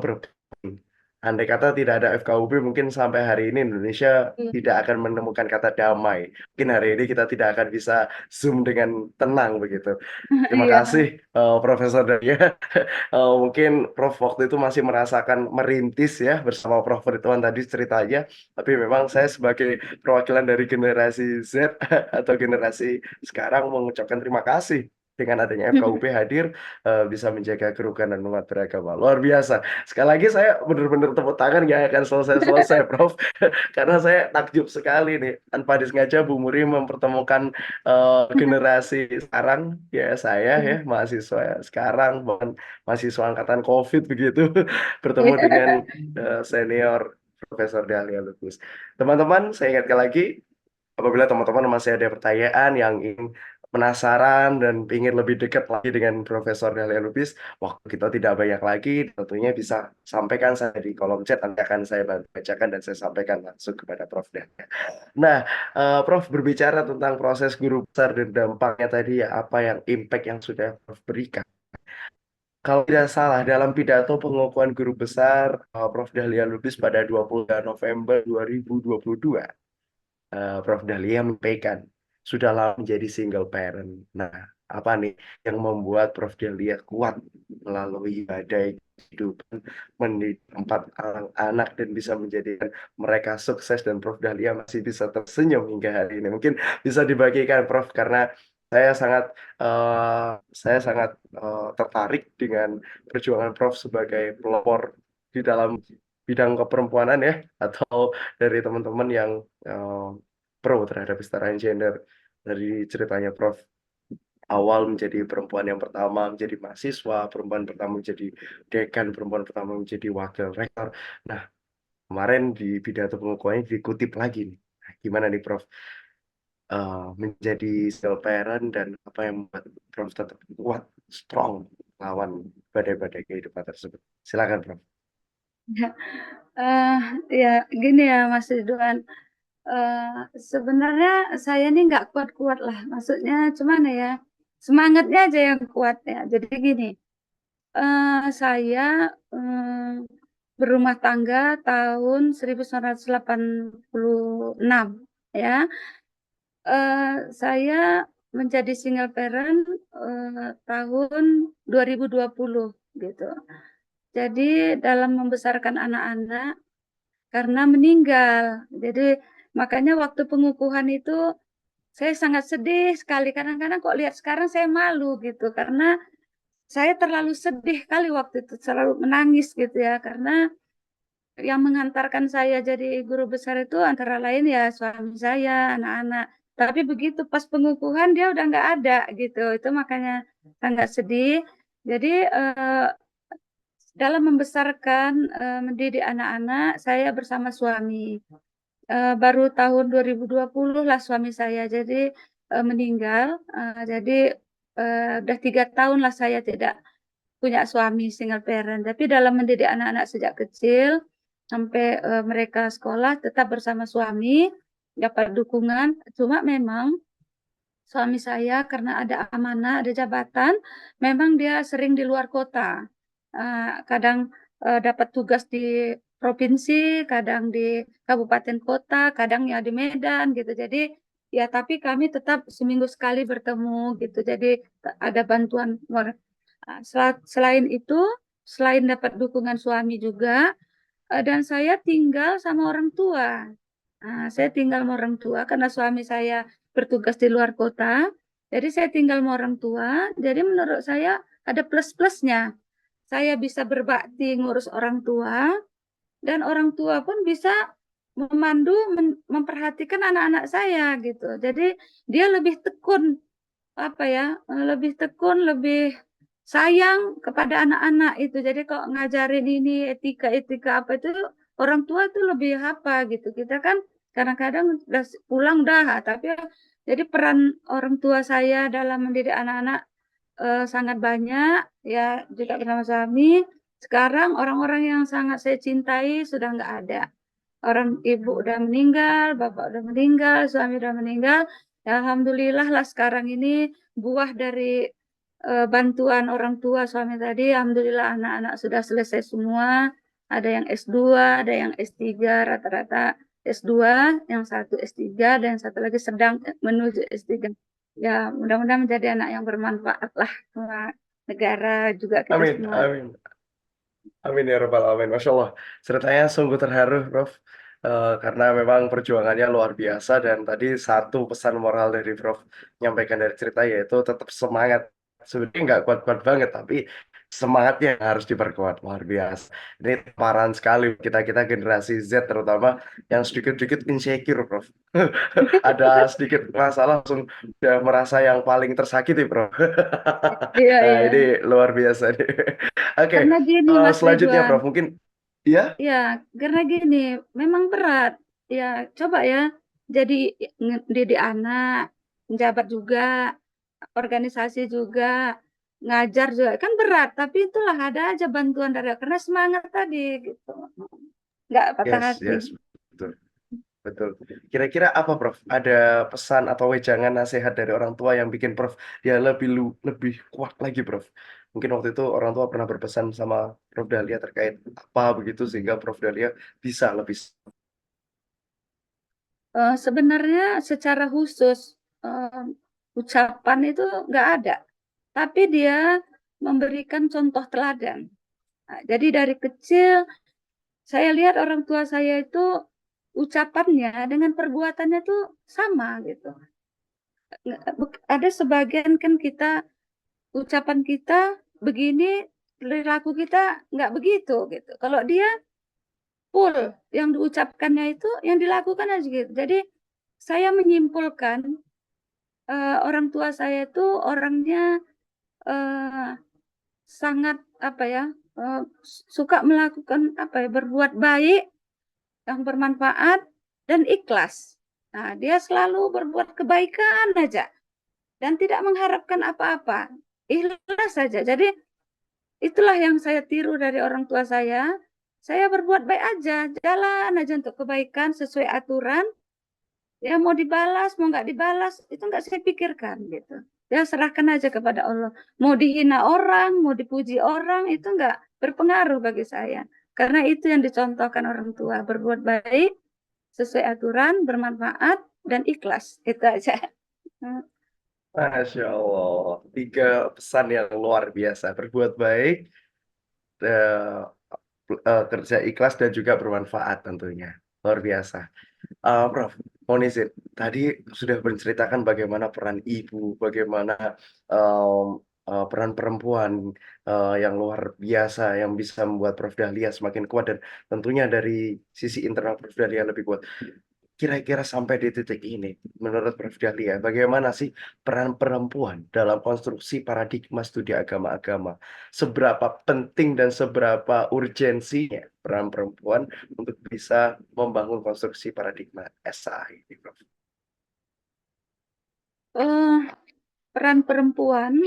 andai kata tidak ada FKUB, mungkin sampai hari ini Indonesia tidak akan menemukan kata damai. Mungkin hari ini kita tidak akan bisa Zoom dengan tenang begitu. Terima kasih Iya. Profesor Daya. Mungkin Prof waktu itu masih merasakan merintis ya bersama Prof Ridwan tadi ceritanya. Tapi memang saya sebagai perwakilan dari generasi Z atau generasi sekarang mengucapkan terima kasih dengan adanya FKUP hadir, bisa menjaga kerukunan umat beragama. Luar biasa. Sekali lagi saya benar-benar tepuk tangan nggak akan selesai-selesai Prof. Karena saya takjub sekali nih. Tanpa disengaja Bu Muri mempertemukan generasi sekarang ya saya ya mahasiswa sekarang bahkan mahasiswa angkatan COVID begitu bertemu dengan senior Profesor Dahlia Lubis. Teman-teman, saya ingatkan lagi apabila teman-teman masih ada pertanyaan yang ingin penasaran dan ingin lebih dekat lagi dengan Profesor Dahlia Lubis, waktu kita tidak banyak lagi, tentunya bisa sampaikan saya di kolom chat, nanti akan saya bantu bacakan dan saya sampaikan langsung kepada Prof. Dahlia. Nah, Prof berbicara tentang proses guru besar dan dampaknya tadi ya, apa yang impact yang sudah Prof berikan. Kalau tidak salah, dalam pidato pengukuhan guru besar Prof. Dahlia Lubis pada 20 November 2022, Prof. Dahlia menyampaikan sudah lama menjadi single parent. Nah, apa nih yang membuat Prof. Dahlia kuat melalui badai kehidupan, mendidik empat anak dan bisa menjadikan mereka sukses, dan Prof. Dahlia masih bisa tersenyum hingga hari ini. Mungkin bisa dibagikan Prof, karena saya sangat eh, tertarik dengan perjuangan Prof sebagai pelopor di dalam bidang keperempuanan ya, atau dari teman-teman yang eh, pro terhadap kesetaraan gender. Dari ceritanya Prof awal menjadi perempuan yang pertama menjadi mahasiswa, perempuan pertama menjadi dekan, perempuan pertama menjadi wakil rektor. Nah, kemarin di pidato pengukuhannya dikutip lagi nih. Nah, gimana nih Prof menjadi single parent dan apa yang membuat Prof tetap kuat, strong lawan badai-badai kehidupan tersebut. Silakan Prof. Eh, ya gini ya Mas Ridwan. Eh, Sebenarnya saya ini nggak kuat-kuat lah. Maksudnya cuman ya semangatnya aja yang kuat ya. Jadi gini. Saya berumah tangga tahun 1986 ya. Saya menjadi single parent tahun 2020 gitu. Jadi dalam membesarkan anak-anak karena meninggal. Jadi makanya waktu pengukuhan itu saya sangat sedih sekali. Kadang-kadang kok lihat sekarang saya malu gitu karena saya terlalu sedih kali waktu itu, selalu menangis gitu ya, karena yang mengantarkan saya jadi guru besar itu antara lain ya suami saya, anak-anak. Tapi begitu pas pengukuhan dia udah nggak ada gitu, itu makanya sangat sedih. Jadi dalam membesarkan, mendidik anak-anak, saya bersama suami. Baru tahun 2020 lah suami saya jadi meninggal. Jadi udah 3 tahun lah saya tidak punya suami single parent. Tapi dalam mendidik anak-anak sejak kecil sampai mereka sekolah tetap bersama suami, dapat dukungan. Cuma memang suami saya karena ada amanah, ada jabatan, memang dia sering di luar kota. Kadang dapat tugas di provinsi, kadang di kabupaten kota, kadang ya di Medan gitu. Jadi ya tapi kami tetap seminggu sekali bertemu gitu. Jadi ada bantuan. Selain itu, selain dapat dukungan suami juga, dan saya tinggal sama orang tua. Saya tinggal sama orang tua karena suami saya bertugas di luar kota. Jadi saya tinggal sama orang tua. Jadi menurut saya ada plus-plusnya. Saya bisa berbakti ngurus orang tua dan orang tua pun bisa memandu, memperhatikan anak-anak saya gitu. Jadi dia lebih tekun apa ya, lebih tekun, lebih sayang kepada anak-anak itu. Jadi kalau ngajarin ini etika-etika apa itu orang tua itu lebih apa gitu. Kita kan kadang-kadang udah pulang dah, tapi jadi peran orang tua saya dalam mendidik anak-anak sangat banyak ya juga bersama suami. Sekarang orang-orang yang sangat saya cintai sudah nggak ada. Orang ibu udah meninggal, bapak udah meninggal, suami udah meninggal. Ya, alhamdulillah lah sekarang ini buah dari bantuan orang tua suami tadi, alhamdulillah anak-anak sudah selesai semua. Ada yang S2, ada yang S3, rata-rata S2, yang satu S3, dan yang satu lagi sedang menuju S3. Ya, mudah-mudahan menjadi anak yang bermanfaat lah buat negara juga kita Amin, semua. amin. Amin ya rabbal alamin. Masya Allah, ceritanya sungguh terharu, Prof. Karena memang perjuangannya luar biasa dan tadi satu pesan moral dari Prof nyampaikan dari cerita yaitu tetap semangat. Sebenarnya nggak kuat-kuat banget, tapi semangatnya yang harus diperkuat. Luar biasa. Ini tamparan sekali kita-kita generasi Z terutama yang sedikit-sedikit insecure, Prof. Ada sedikit masalah langsung udah merasa yang paling tersakiti, Prof. Iya, Nah, iya. ini luar biasa nih. Oke, Karena gini, Mas selanjutnya Ridwan. Prof, mungkin ya, Ya, karena gini, memang berat. Ya, coba ya, jadi didik anak, menjabat juga, organisasi juga, ngajar juga, kan berat. Tapi itulah ada aja bantuan dari karena semangat tadi gitu. Nggak patah yes, hati. yes, betul, betul. Kira-kira apa Prof? Ada pesan atau wejangan nasihat dari orang tua yang bikin Prof dia lebih kuat lagi, Prof? Mungkin waktu itu orang tua pernah berpesan sama Prof Dahlia terkait apa begitu sehingga Prof Dahlia bisa lebih. Sebenarnya secara khusus eh, ucapan itu nggak ada, tapi dia memberikan contoh teladan. Nah, jadi dari kecil saya lihat orang tua saya itu ucapannya dengan perbuatannya tuh sama gitu. Ada sebagian kan kita ucapan kita begini, perilaku kita nggak begitu gitu. Kalau dia full yang diucapkannya itu yang dilakukan aja gitu. Jadi saya menyimpulkan orang tua saya itu orangnya eh, sangat apa ya eh, suka melakukan apa ya berbuat baik yang bermanfaat dan ikhlas. Nah, dia selalu berbuat kebaikan aja dan tidak mengharapkan apa-apa. Ikhlas saja. Jadi itulah yang saya tiru dari orang tua saya. Saya berbuat baik aja, jalan aja untuk kebaikan sesuai aturan. Ya mau dibalas, mau nggak dibalas, itu nggak saya pikirkan gitu. Ya serahkan aja kepada Allah. Mau dihina orang, mau dipuji orang, itu nggak berpengaruh bagi saya. Karena itu yang dicontohkan orang tua. Berbuat baik, sesuai aturan, bermanfaat, dan ikhlas. Itu aja. Masya Allah, 3 pesan yang luar biasa. Berbuat baik, eh, kerja ikhlas, dan juga bermanfaat tentunya. Luar biasa. Prof, mohon izin. Tadi sudah menceritakan bagaimana peran ibu, bagaimana em, peran perempuan yang luar biasa, yang bisa membuat Prof Dahlia semakin kuat, dan tentunya dari sisi internal Prof Dahlia lebih kuat. Kira-kira sampai di titik ini, menurut Prof Dahlia, bagaimana sih peran perempuan dalam konstruksi paradigma studi agama-agama? Seberapa penting dan seberapa urgensinya peran perempuan untuk bisa membangun konstruksi paradigma SA ini, Prof? Eh, peran perempuan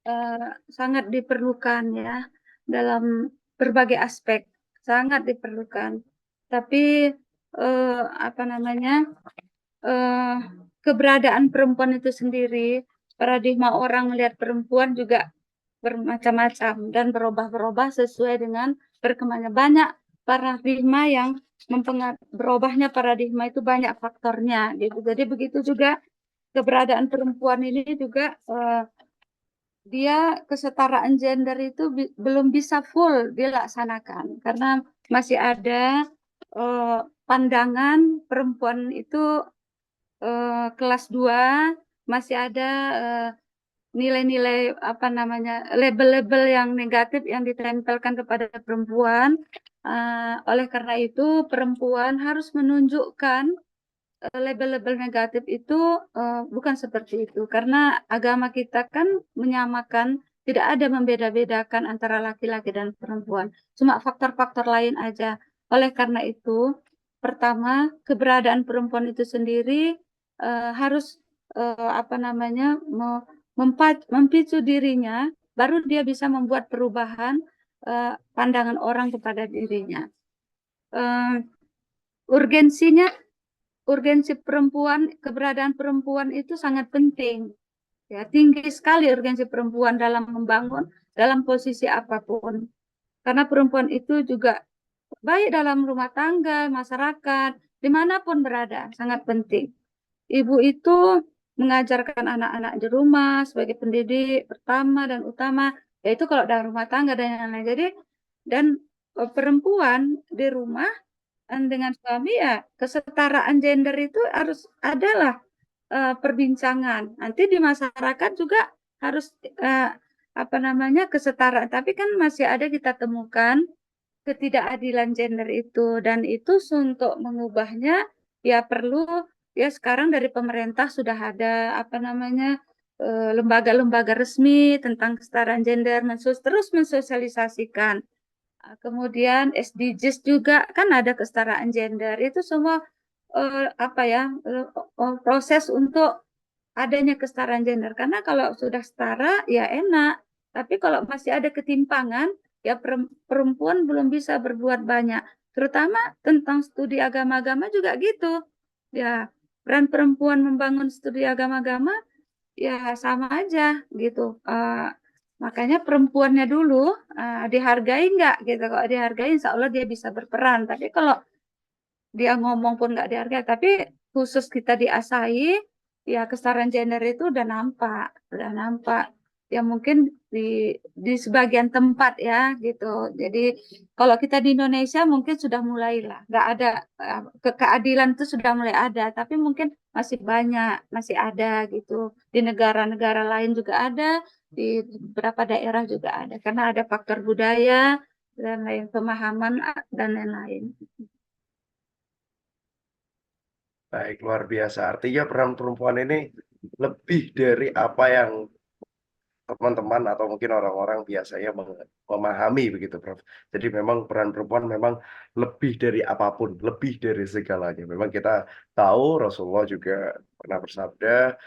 eh, sangat diperlukan ya dalam berbagai aspek, sangat diperlukan. Tapi apa namanya eh, keberadaan perempuan itu sendiri, paradigma orang melihat perempuan juga bermacam-macam dan berubah-berubah sesuai dengan perkembangan. Banyak paradigma yang berubahnya paradigma itu banyak faktornya gitu. Jadi begitu juga keberadaan perempuan ini juga dia kesetaraan gender itu belum bisa full dilaksanakan karena masih ada pandangan perempuan itu kelas 2 masih ada eh, nilai-nilai apa namanya label-label yang negatif yang ditempelkan kepada perempuan. Oleh karena itu perempuan harus menunjukkan label-label negatif itu bukan seperti itu karena agama kita kan menyamakan tidak ada membeda-bedakan antara laki-laki dan perempuan cuma faktor-faktor lain aja oleh karena itu pertama keberadaan perempuan itu sendiri harus apa namanya memicu dirinya baru dia bisa membuat perubahan pandangan orang kepada dirinya. Eh, urgensinya urgensi perempuan, keberadaan perempuan itu sangat penting. Ya, tinggi sekali urgensi perempuan dalam membangun dalam posisi apapun. Karena perempuan itu juga baik dalam rumah tangga, masyarakat, dimanapun berada, sangat penting. Ibu itu mengajarkan anak-anak di rumah sebagai pendidik pertama dan utama, yaitu kalau dalam rumah tangga dan lain-lain. Jadi, dan perempuan di rumah dengan suami ya kesetaraan gender itu harus adalah perbincangan. Nanti di masyarakat juga harus uh, apa namanya kesetaraan. Tapi kan masih ada kita temukan ketidakadilan gender itu dan itu untuk mengubahnya ya perlu ya sekarang dari pemerintah sudah ada apa namanya lembaga-lembaga resmi tentang kesetaraan gender terus mensosialisasikan. Kemudian SDGs juga kan ada kesetaraan gender. Itu semua apa ya proses untuk adanya kesetaraan gender. Karena kalau sudah setara ya enak. Tapi kalau masih ada ketimpangan ya perempuan belum bisa berbuat banyak. Terutama tentang studi agama-agama juga gitu. Ya peran perempuan membangun studi agama-agama ya sama aja gitu. Makanya perempuannya dulu dihargai nggak gitu. Kalau dihargai, insya Allah dia bisa berperan. Tapi kalau dia ngomong pun nggak dihargai, tapi khusus kita diasahi, ya kesetaraan gender itu udah nampak. Ya mungkin di di sebagian tempat ya gitu. Jadi kalau kita di Indonesia mungkin sudah mulai lah, nggak ada keadilan itu sudah mulai ada, tapi mungkin masih banyak, masih ada gitu. Di negara-negara lain juga ada, di beberapa daerah juga ada, karena ada faktor budaya dan lain pemahaman dan lain-lain. Baik, luar biasa. Artinya peran perempuan ini lebih dari apa yang teman-teman atau mungkin orang-orang biasanya memahami begitu, Prof. Jadi memang peran perempuan memang lebih dari apapun, lebih dari segalanya. Memang kita tahu Rasulullah juga pernah bersabda,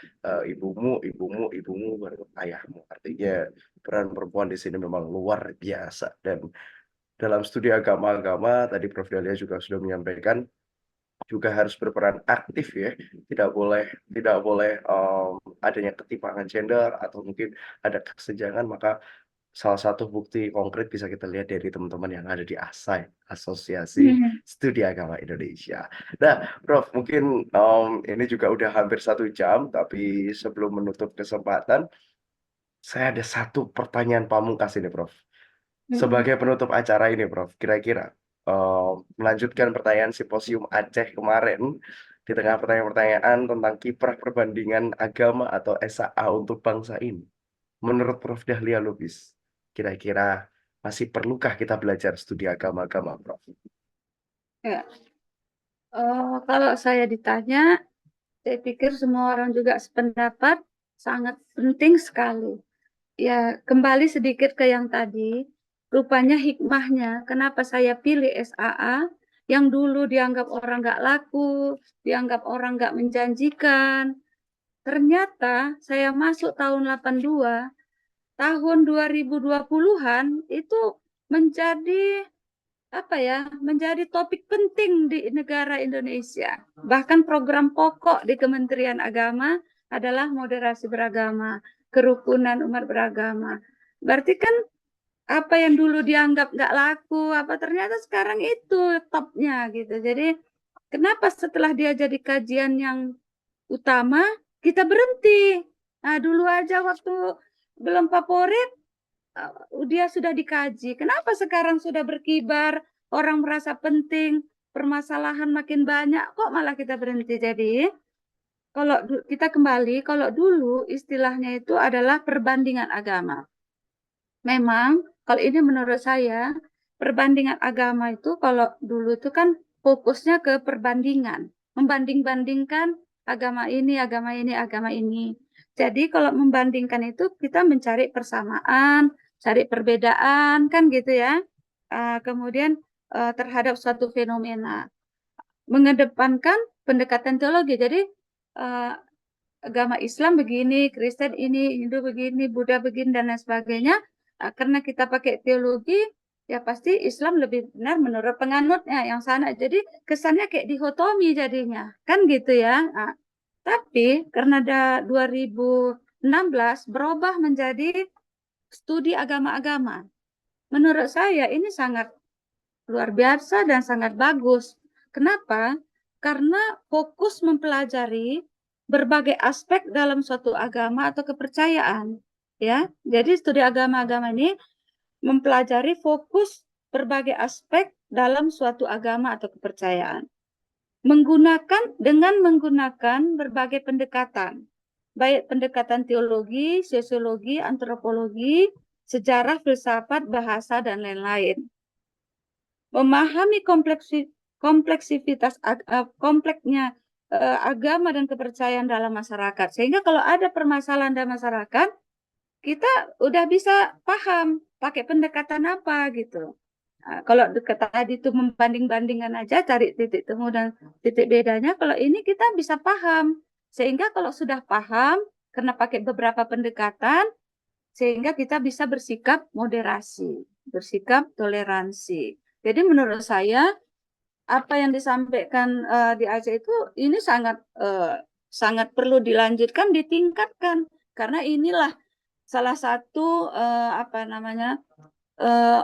ibumu, ibumu, ibumu baru ayahmu. Artinya peran perempuan di sini memang luar biasa. Dan dalam studi agama-agama, tadi Prof. Dalia juga sudah menyampaikan, juga harus berperan aktif ya, tidak boleh adanya ketimpangan gender atau mungkin ada kesenjangan, maka salah satu bukti konkret bisa kita lihat dari teman-teman yang ada di ASAI, Asosiasi Hmm. Studi Agama Indonesia. Nah, Prof, mungkin ini juga udah hampir 1 jam, tapi sebelum menutup kesempatan, saya ada satu pertanyaan pamungkas ini, Prof. Hmm. Sebagai penutup acara ini, Prof, kira-kira melanjutkan pertanyaan simposium Aceh kemarin, di tengah pertanyaan-pertanyaan tentang kiprah perbandingan agama atau SAA untuk bangsa ini, menurut Prof Dahlia Lubis, kira-kira masih perlukah kita belajar studi agama-agama, Prof? Ya. Kalau saya ditanya, saya pikir semua orang juga sependapat, sangat penting sekali. Ya, kembali sedikit ke yang tadi, rupanya hikmahnya kenapa saya pilih SAA yang dulu dianggap orang nggak laku, dianggap orang nggak menjanjikan. Ternyata saya masuk tahun 82, tahun 2020-an itu menjadi apa ya, menjadi topik penting di negara Indonesia. Bahkan program pokok di Kementerian Agama adalah moderasi beragama, kerukunan umat beragama. Berarti kan apa yang dulu dianggap nggak laku, apa ternyata sekarang itu topnya gitu. Jadi kenapa setelah dia jadi kajian yang utama, kita berhenti. Nah, dulu aja waktu belum favorit, dia sudah dikaji. Kenapa sekarang sudah berkibar, orang merasa penting, permasalahan makin banyak, kok malah kita berhenti? Jadi, kalau kita kembali, kalau dulu istilahnya itu adalah perbandingan agama. Memang, kalau ini menurut saya, perbandingan agama itu kalau dulu itu kan fokusnya ke perbandingan, membanding-bandingkan agama ini, agama ini, agama ini. Jadi kalau membandingkan itu kita mencari persamaan, cari perbedaan, kan gitu ya. Kemudian terhadap suatu fenomena, mengedepankan pendekatan teologi. Jadi eh, agama Islam begini, Kristen ini, Hindu begini, Buddha begini, dan lain sebagainya. Karena kita pakai teologi, ya pasti Islam lebih benar menurut penganutnya yang sana. Jadi kesannya kayak dikotomi jadinya, kan gitu ya. Tapi karena ada 2016 berubah menjadi studi agama-agama. Menurut saya ini sangat luar biasa dan sangat bagus. Kenapa? Karena fokus mempelajari berbagai aspek dalam suatu agama atau kepercayaan. Ya, jadi studi agama-agama ini mempelajari fokus berbagai aspek dalam suatu agama atau kepercayaan. Menggunakan berbagai pendekatan, baik pendekatan teologi, sosiologi, antropologi, sejarah, filsafat, bahasa, dan lain-lain. Memahami kompleksnya agama dan kepercayaan dalam masyarakat. Sehingga kalau ada permasalahan dalam masyarakat, kita udah bisa paham pakai pendekatan apa gitu. Kalau tadi itu membanding-bandingkan aja, cari titik temu dan titik bedanya. Kalau ini kita bisa paham. Sehingga kalau sudah paham, karena pakai beberapa pendekatan, sehingga kita bisa bersikap moderasi, bersikap toleransi. Jadi menurut saya apa yang disampaikan di Aceh itu ini sangat perlu dilanjutkan, ditingkatkan karena inilah salah satu apa namanya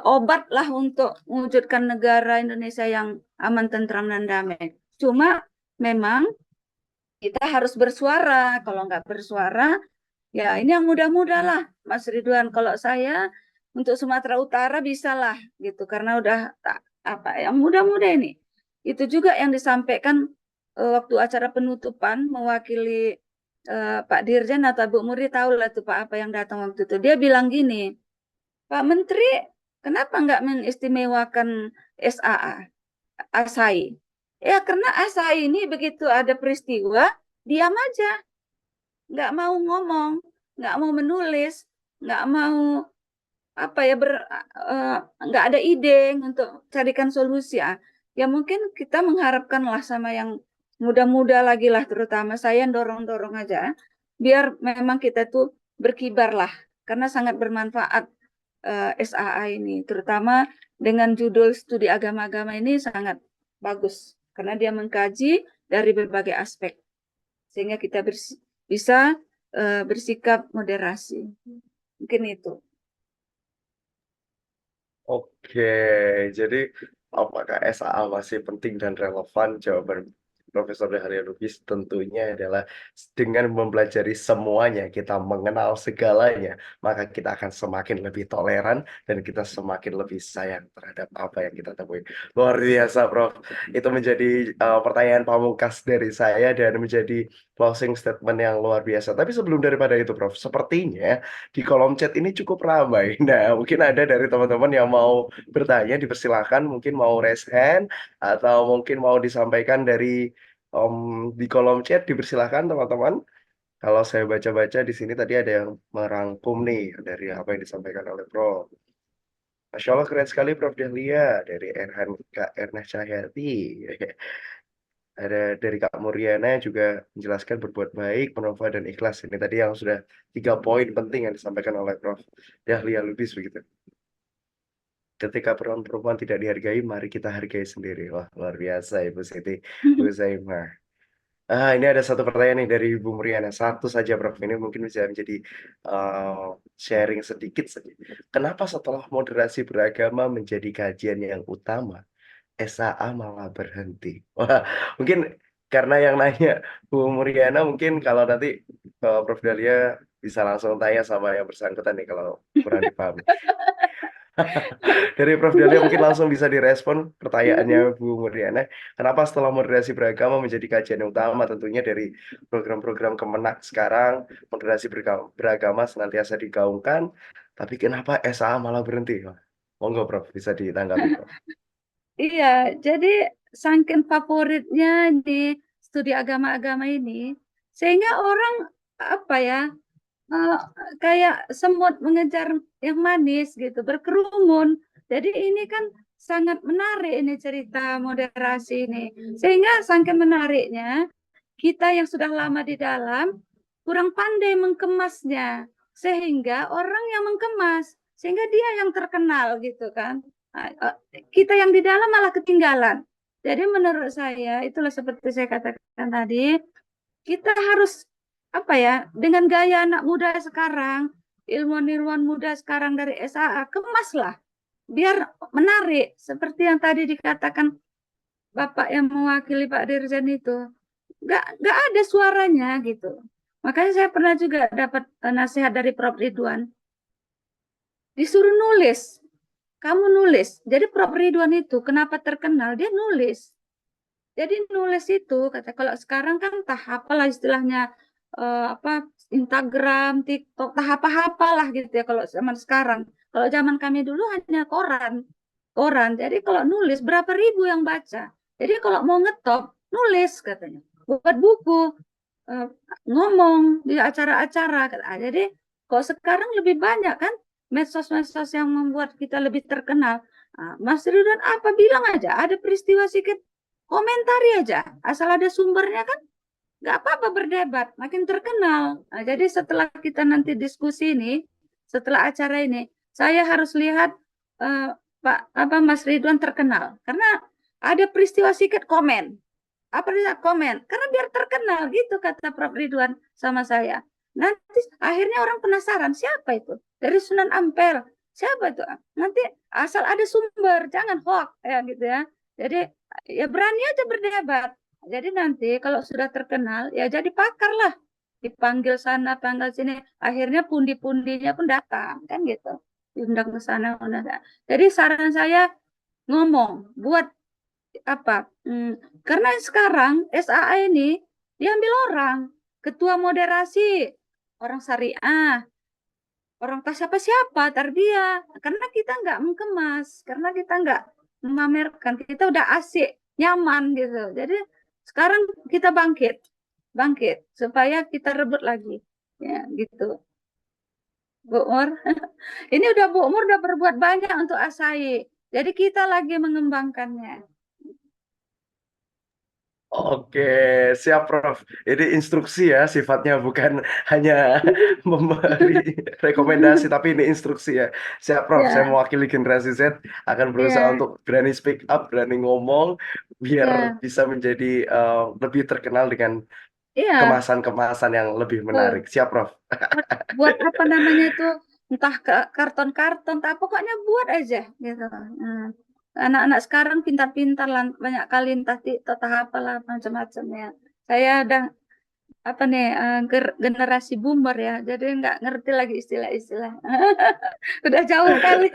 obat lah untuk mewujudkan negara Indonesia yang aman, tentram, dan damai. Cuma memang kita harus bersuara. Kalau nggak bersuara, ya ini yang mudah-mudah lah, Mas Ridwan. Kalau saya untuk Sumatera Utara bisa lah gitu, karena udah apa yang mudah-mudah ini. Itu juga yang disampaikan waktu acara penutupan mewakili Pak Dirjen atau Bu Muri, tahu lah tuh Pak apa yang datang waktu itu. Dia bilang gini, Pak Menteri, kenapa nggak mengistimewakan SAA, ASAI? Ya karena ASAI ini begitu ada peristiwa, diam aja, nggak mau ngomong, nggak mau menulis, nggak mau apa ya nggak ada ide untuk carikan solusi ya. Ya mungkin kita mengharapkan lah sama yang muda-muda lagi lah, terutama saya dorong-dorong aja biar memang kita tuh berkibar lah karena sangat bermanfaat SAA ini, terutama dengan judul studi agama-agama ini sangat bagus. karena dia mengkaji dari berbagai aspek sehingga kita bisa bersikap moderasi. Mungkin itu. Oke, jadi apakah SAA masih penting dan relevan? Jawaban Profesor Dahlia Lubis tentunya adalah dengan mempelajari semuanya, kita mengenal segalanya, maka kita akan semakin lebih toleran dan kita semakin lebih sayang terhadap apa yang kita temui. Luar biasa, Prof. Itu menjadi pertanyaan pamungkas dari saya dan menjadi closing statement yang luar biasa. Tapi sebelum daripada itu, Prof, sepertinya di kolom chat ini cukup ramai. Nah, mungkin ada dari teman-teman yang mau bertanya, dipersilahkan mungkin mau raise hand atau mungkin mau disampaikan dari di kolom chat, dipersilahkan teman-teman. Kalau saya baca-baca di sini tadi ada yang merangkum nih dari apa yang disampaikan oleh Prof. Masya Allah keren sekali Prof Dahlia dari Erhan Kak Ernest Cahyati. Ada dari Kak Muriana juga menjelaskan berbuat baik, bermanfaat dan ikhlas. Ini tadi yang sudah 3 poin penting yang disampaikan oleh Prof Dahlia Lubis begitu. Ketika perempuan tidak dihargai, mari kita hargai sendiri. Wah, luar biasa Ibu Siti, Bu Zaimah. Ini ada satu pertanyaan nih dari Ibu Muriana. Satu saja, Prof. Ini mungkin bisa menjadi sharing sedikit saja. Kenapa setelah moderasi beragama menjadi kajian yang utama, SAA malah berhenti? Wah, mungkin karena yang nanya Bu Muriana, mungkin kalau nanti Prof. Dahlia bisa langsung tanya sama yang bersangkutan nih kalau kurang dipahami. Dari Prof. Dahlia mungkin langsung bisa direspon pertanyaannya Bu Muriana. Kenapa setelah moderasi beragama menjadi kajian yang utama tentunya dari program-program Kemenak sekarang moderasi beragama senantiasa digaungkan, tapi kenapa SA malah berhenti? Monggo Prof bisa ditanggapi Prof. Iya, jadi saking favoritnya di studi agama-agama ini, sehingga orang apa ya, eh, kayak semut mengejar yang manis gitu, berkerumun. Jadi ini kan sangat menarik ini cerita moderasi ini. Sehingga saking menariknya, kita yang sudah lama di dalam kurang pandai mengemasnya. Sehingga orang yang mengemas, sehingga dia yang terkenal gitu kan. Kita yang di dalam malah ketinggalan. Jadi menurut saya, itulah seperti saya katakan tadi, kita harus apa ya, dengan gaya anak muda sekarang, ilmuwan-ilmuwan muda sekarang dari SAA, kemaslah biar menarik seperti yang tadi dikatakan Bapak yang mewakili Pak Dirjen itu, nggak ada suaranya gitu. Makanya saya pernah juga dapat nasihat dari Prof Ridwan, disuruh nulis, kamu nulis. Jadi Prof Ridwan itu kenapa terkenal, dia nulis. Jadi nulis itu kata, kalau sekarang kan tahap apalah istilahnya, apa, Instagram, TikTok, tahap apalah gitu ya kalau zaman sekarang. Kalau zaman kami dulu hanya koran. Koran. Jadi kalau nulis berapa ribu yang baca. Jadi kalau mau ngetop, nulis katanya. Buat buku, eh, ngomong di acara-acara. Jadi kalau sekarang lebih banyak kan medsos-medsos yang membuat kita lebih terkenal. Mas Ridwan apa bilang aja, ada peristiwa sedikit, komentari aja, asal ada sumbernya kan nggak apa-apa berdebat, makin terkenal. Jadi setelah kita nanti diskusi ini, setelah acara ini, saya harus lihat Pak apa Mas Ridwan terkenal karena ada peristiwa sedikit komen. Apa dia komen? Karena biar terkenal gitu kata Prof Ridwan sama saya. Nanti akhirnya orang penasaran siapa itu dari Sunan Ampel, siapa itu? Nanti asal ada sumber, jangan hoax ya gitu ya. Jadi ya berani aja berdebat. Jadi nanti kalau sudah terkenal ya jadi pakar lah. Dipanggil sana, panggil sini. Akhirnya pundi-pundinya pun datang kan gitu. Diundang ke sana. Jadi saran saya ngomong, buat apa? Karena sekarang SAA ini diambil orang, ketua moderasi, orang syariah, orang tak siapa-siapa, tarbiyah. Karena kita nggak mengemas, karena kita nggak memamerkan, kita udah asik, nyaman gitu. Jadi sekarang kita bangkit, bangkit supaya kita rebut lagi, ya gitu. Bu Umur, ini udah Bu Umur udah berbuat banyak untuk ASAI. Jadi kita lagi mengembangkannya. Oke, siap Prof. Ini instruksi ya sifatnya, bukan hanya memberi rekomendasi, tapi ini instruksi ya. Siap Prof, saya Ya, mewakili generasi Z akan berusaha ya, untuk berani speak up, berani ngomong, biar ya, bisa menjadi lebih terkenal dengan iya, kemasan-kemasan yang lebih menarik. betul. Siap Prof. Buat apa namanya itu, entah ke karton-karton, tak pokoknya buat aja gitu. Nah, anak-anak sekarang pintar-pintar lah, banyak kali entah TikTok, entah apalah macam-macam ya. Saya udah apa nih generasi boomer ya, jadi nggak ngerti lagi istilah-istilah. Udah jauh kali.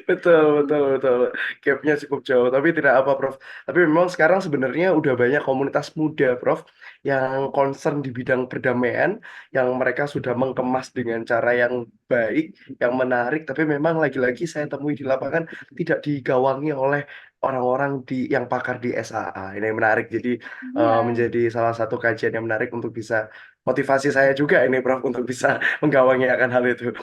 Betul, betul, betul. Gapnya cukup jauh, tapi tidak apa, Prof. Tapi memang sekarang sebenarnya udah banyak komunitas muda, Prof, yang concern di bidang perdamaian, yang mereka sudah mengemas dengan cara yang baik, yang menarik, tapi memang lagi-lagi saya temui di lapangan tidak digawangi oleh orang-orang yang pakar di SAA. Ini yang menarik, jadi Ya, menjadi salah satu kajian yang menarik untuk bisa motivasi saya juga ini, Prof, untuk bisa menggawangi akan hal itu.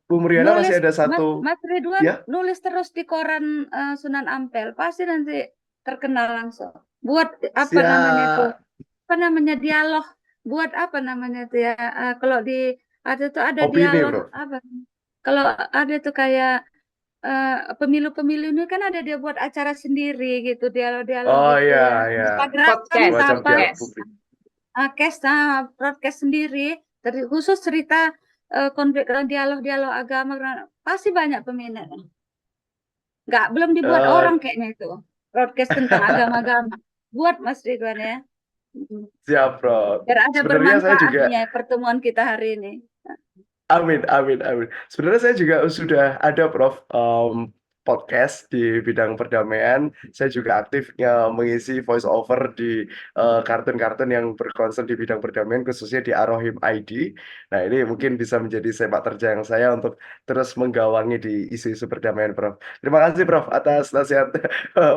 Bu Muriana masih nulis ada satu Mas Ridwan, ya, nulis terus di koran Sunan Ampel, pasti nanti terkenal langsung. Buat apa namanya itu? siap. Apa namanya dialog, buat apa namanya itu ya, kalau di ada tuh ada Opini, dialog Bro. apa, kalau ada tuh kayak pemilu-pemilu ini kan ada dia buat acara sendiri gitu, dialog-dialog Oh gitu ya, ya, ya. Instagram Podcast, entah Semacam apa, dialog podcast. publik. cast broadcast sendiri, khusus cerita konflik dialog-dialog agama, pasti banyak peminatnya. Nggak, belum dibuat orang Eh, kayaknya itu broadcast tentang agama-agama, buat Mas Ridwan ya. Mm. siap, Bro. Biar ada Sebenarnya saya juga bermanfaatnya pertemuan kita hari ini. amin, amin, amin. Sebenarnya saya juga sudah ada, Prof, podcast di bidang perdamaian. Saya juga aktif mengisi voice over di kartun-kartun yang berkonsen di bidang perdamaian, khususnya di Arohim ID. Nah, ini mungkin bisa menjadi sepak terjang saya untuk terus menggawangi di isu-isu perdamaian, Prof. Terima kasih, Prof, atas nasihat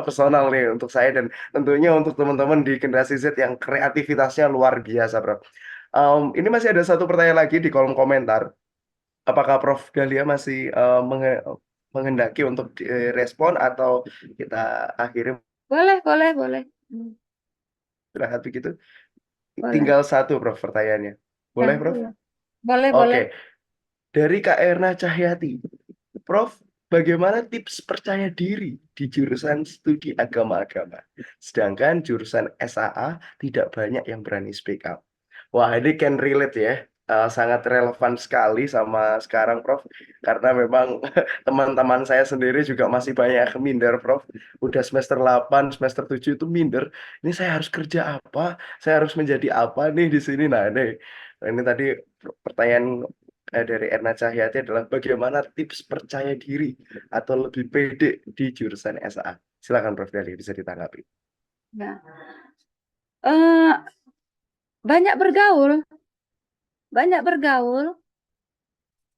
personal nih untuk saya dan tentunya untuk teman-teman di generasi Z yang kreativitasnya luar biasa, Prof. Ini masih ada satu pertanyaan lagi di kolom komentar. Apakah Prof. Dahlia masih menghendaki untuk direspon atau kita akhiri Boleh, boleh, boleh. Hmm, istirahat begitu? boleh. Tinggal satu, Prof, pertanyaannya. Ya, Boleh, Prof? boleh. Boleh, Oke, boleh. dari Kak Erna Cahyati. Prof, bagaimana tips percaya diri di jurusan studi agama-agama? Sedangkan jurusan SAA tidak banyak yang berani speak up. Wah, ini can relate ya. Sangat relevan sekali sama sekarang, Prof. Karena memang teman-teman saya sendiri juga masih banyak yang minder, Prof. Udah semester 8, semester 7 itu minder. Ini saya harus kerja apa? Saya harus menjadi apa nih di sini? Nah, ini tadi pertanyaan dari Erna Cahyati adalah bagaimana tips percaya diri atau lebih pede di jurusan SA. Silakan Prof. Dali, bisa ditanggapi. Ya. Eh, banyak bergaul, banyak bergaul.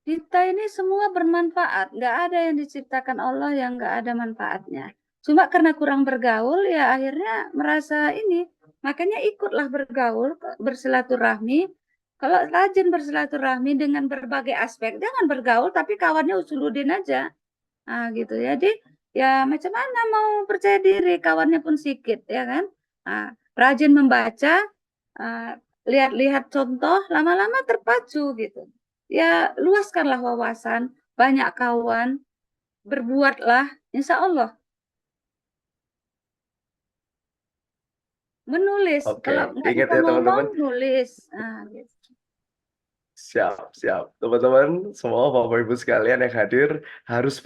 Kita ini semua bermanfaat. Nggak ada yang diciptakan Allah yang nggak ada manfaatnya. Cuma karena kurang bergaul, ya akhirnya merasa ini. Makanya ikutlah bergaul, bersilaturahmi. Kalau rajin bersilaturahmi dengan berbagai aspek, jangan bergaul tapi kawannya usuludin aja. Nah, gitu. Jadi ya macam mana mau percaya diri, kawannya pun sikit, ya kan? Nah, rajin membaca, ah, lihat-lihat contoh, lama-lama terpacu gitu. Ya luaskanlah wawasan, banyak kawan, berbuatlah, insya Allah. Menulis, Oke, kalau nggak ingat bisa ya ngomong, teman-teman. nulis. Nah, gitu. Siap, siap. Teman-teman, semua Bapak Ibu sekalian yang hadir harus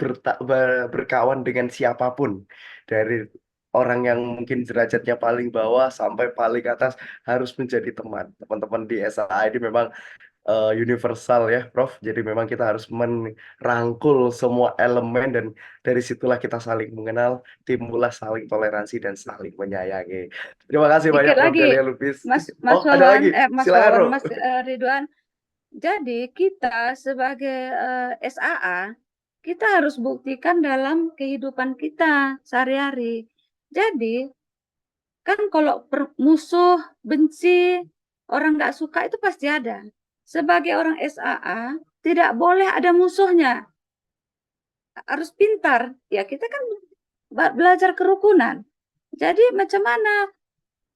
berkawan dengan siapapun. Dari orang yang mungkin derajatnya paling bawah sampai paling atas harus menjadi teman. Teman-teman di SAA ini memang universal ya, Prof. Jadi memang kita harus merangkul semua elemen dan dari situlah kita saling mengenal, timbullah saling toleransi dan saling menyayangi. Terima kasih banyak Dikit Prof. lagi, Dahlia Lubis. Mas Oh, ada Wawan, lagi. Mas Silakan, Wawan, Bro. Mas Ridwan. Jadi kita sebagai SAA, kita harus buktikan dalam kehidupan kita sehari-hari. Jadi kan kalau musuh, benci, orang nggak suka itu pasti ada. Sebagai orang SAA, tidak boleh ada musuhnya. Harus pintar. Ya kita kan belajar kerukunan. Jadi macam mana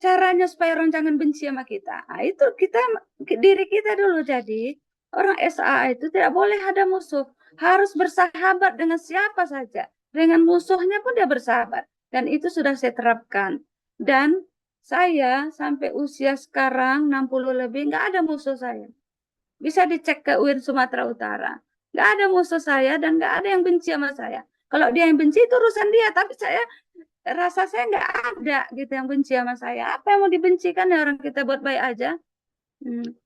caranya supaya orang jangan benci sama kita? Nah, itu kita diri kita dulu. Jadi orang SAA itu tidak boleh ada musuh, harus bersahabat dengan siapa saja. Dengan musuhnya pun dia bersahabat. Dan itu sudah saya terapkan. Dan saya sampai usia sekarang 60 lebih nggak ada musuh saya. Bisa dicek ke UIN Sumatera Utara. Nggak ada musuh saya dan nggak ada yang benci sama saya. Kalau dia yang benci itu urusan dia, tapi saya rasa saya nggak ada gitu yang benci sama saya. Apa yang mau dibencikan ya, orang kita buat baik aja.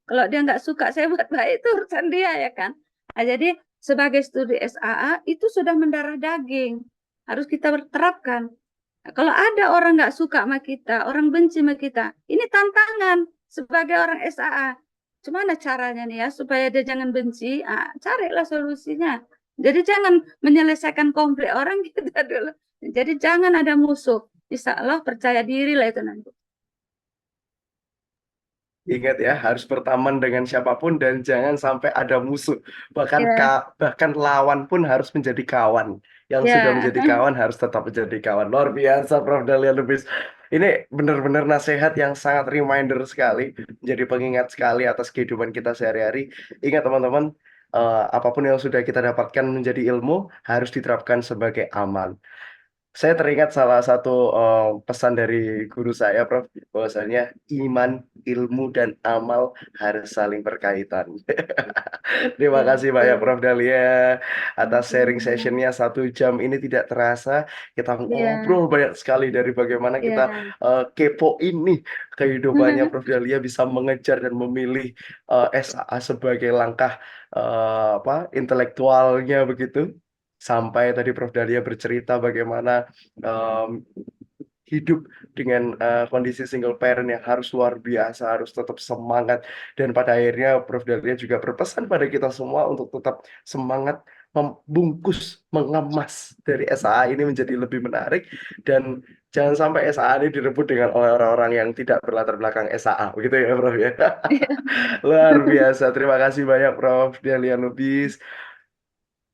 Kalau dia nggak suka saya buat baik itu urusan dia ya kan. Nah, jadi sebagai studi SAA itu sudah mendarah daging. Harus kita terapkan. Nah, kalau ada orang nggak suka sama kita, orang benci sama kita, ini tantangan sebagai orang SAA. Gimana caranya nih ya supaya dia jangan benci? Ah, carilah solusinya. Jadi jangan menyelesaikan konflik orang kita dulu. Jadi jangan ada musuh. Insya Allah percaya diri lah itu nanti. Ingat ya, harus berteman dengan siapapun dan jangan sampai ada musuh. Bahkan Ya, bahkan lawan pun harus menjadi kawan. Yang sudah ya, menjadi kawan harus tetap menjadi kawan. Luar biasa, Prof. Dahlia Lubis. Ini benar-benar nasihat yang sangat reminder sekali, menjadi pengingat sekali atas kehidupan kita sehari-hari. Ingat teman-teman, apapun yang sudah kita dapatkan menjadi ilmu harus diterapkan sebagai amal. Saya teringat salah satu pesan dari guru saya, Prof, bahwasanya iman, ilmu, dan amal harus saling berkaitan. Terima ya kasih banyak, betul. Prof Dahlia, atas sharing Sama-sama. sessionnya 1 jam ini tidak terasa. Kita ngobrol Ya, banyak sekali dari bagaimana kita ya. kepoin nih kehidupannya Prof Dahlia bisa mengejar dan memilih SAA sebagai langkah apa intelektualnya begitu. Sampai tadi Prof Dahlia bercerita bagaimana em, hidup dengan kondisi single parent yang harus luar biasa, harus tetap semangat. Dan pada akhirnya Prof Dahlia juga berpesan pada kita semua untuk tetap semangat membungkus, mengemas dari SAA ini menjadi lebih menarik. Dan jangan sampai SAA ini direbut dengan oleh orang-orang yang tidak berlatar belakang SAA. Begitu ya Prof ya. Luar biasa. Terima kasih banyak Prof Dahlia Lubis.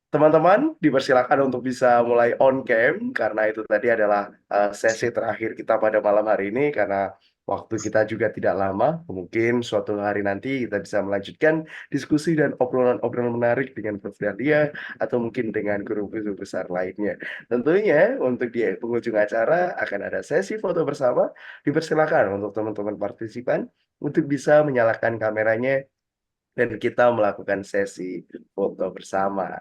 Teman-teman, dipersilakan untuk bisa mulai on cam karena itu tadi adalah sesi terakhir kita pada malam hari ini karena waktu kita juga tidak lama. Mungkin suatu hari nanti kita bisa melanjutkan diskusi dan obrolan-obrolan menarik dengan Prof. Dahlia atau mungkin dengan guru-guru besar lainnya. Tentunya untuk di penghujung acara akan ada sesi foto bersama. Dipersilakan untuk teman-teman partisipan untuk bisa menyalakan kameranya dan kita melakukan sesi foto bersama.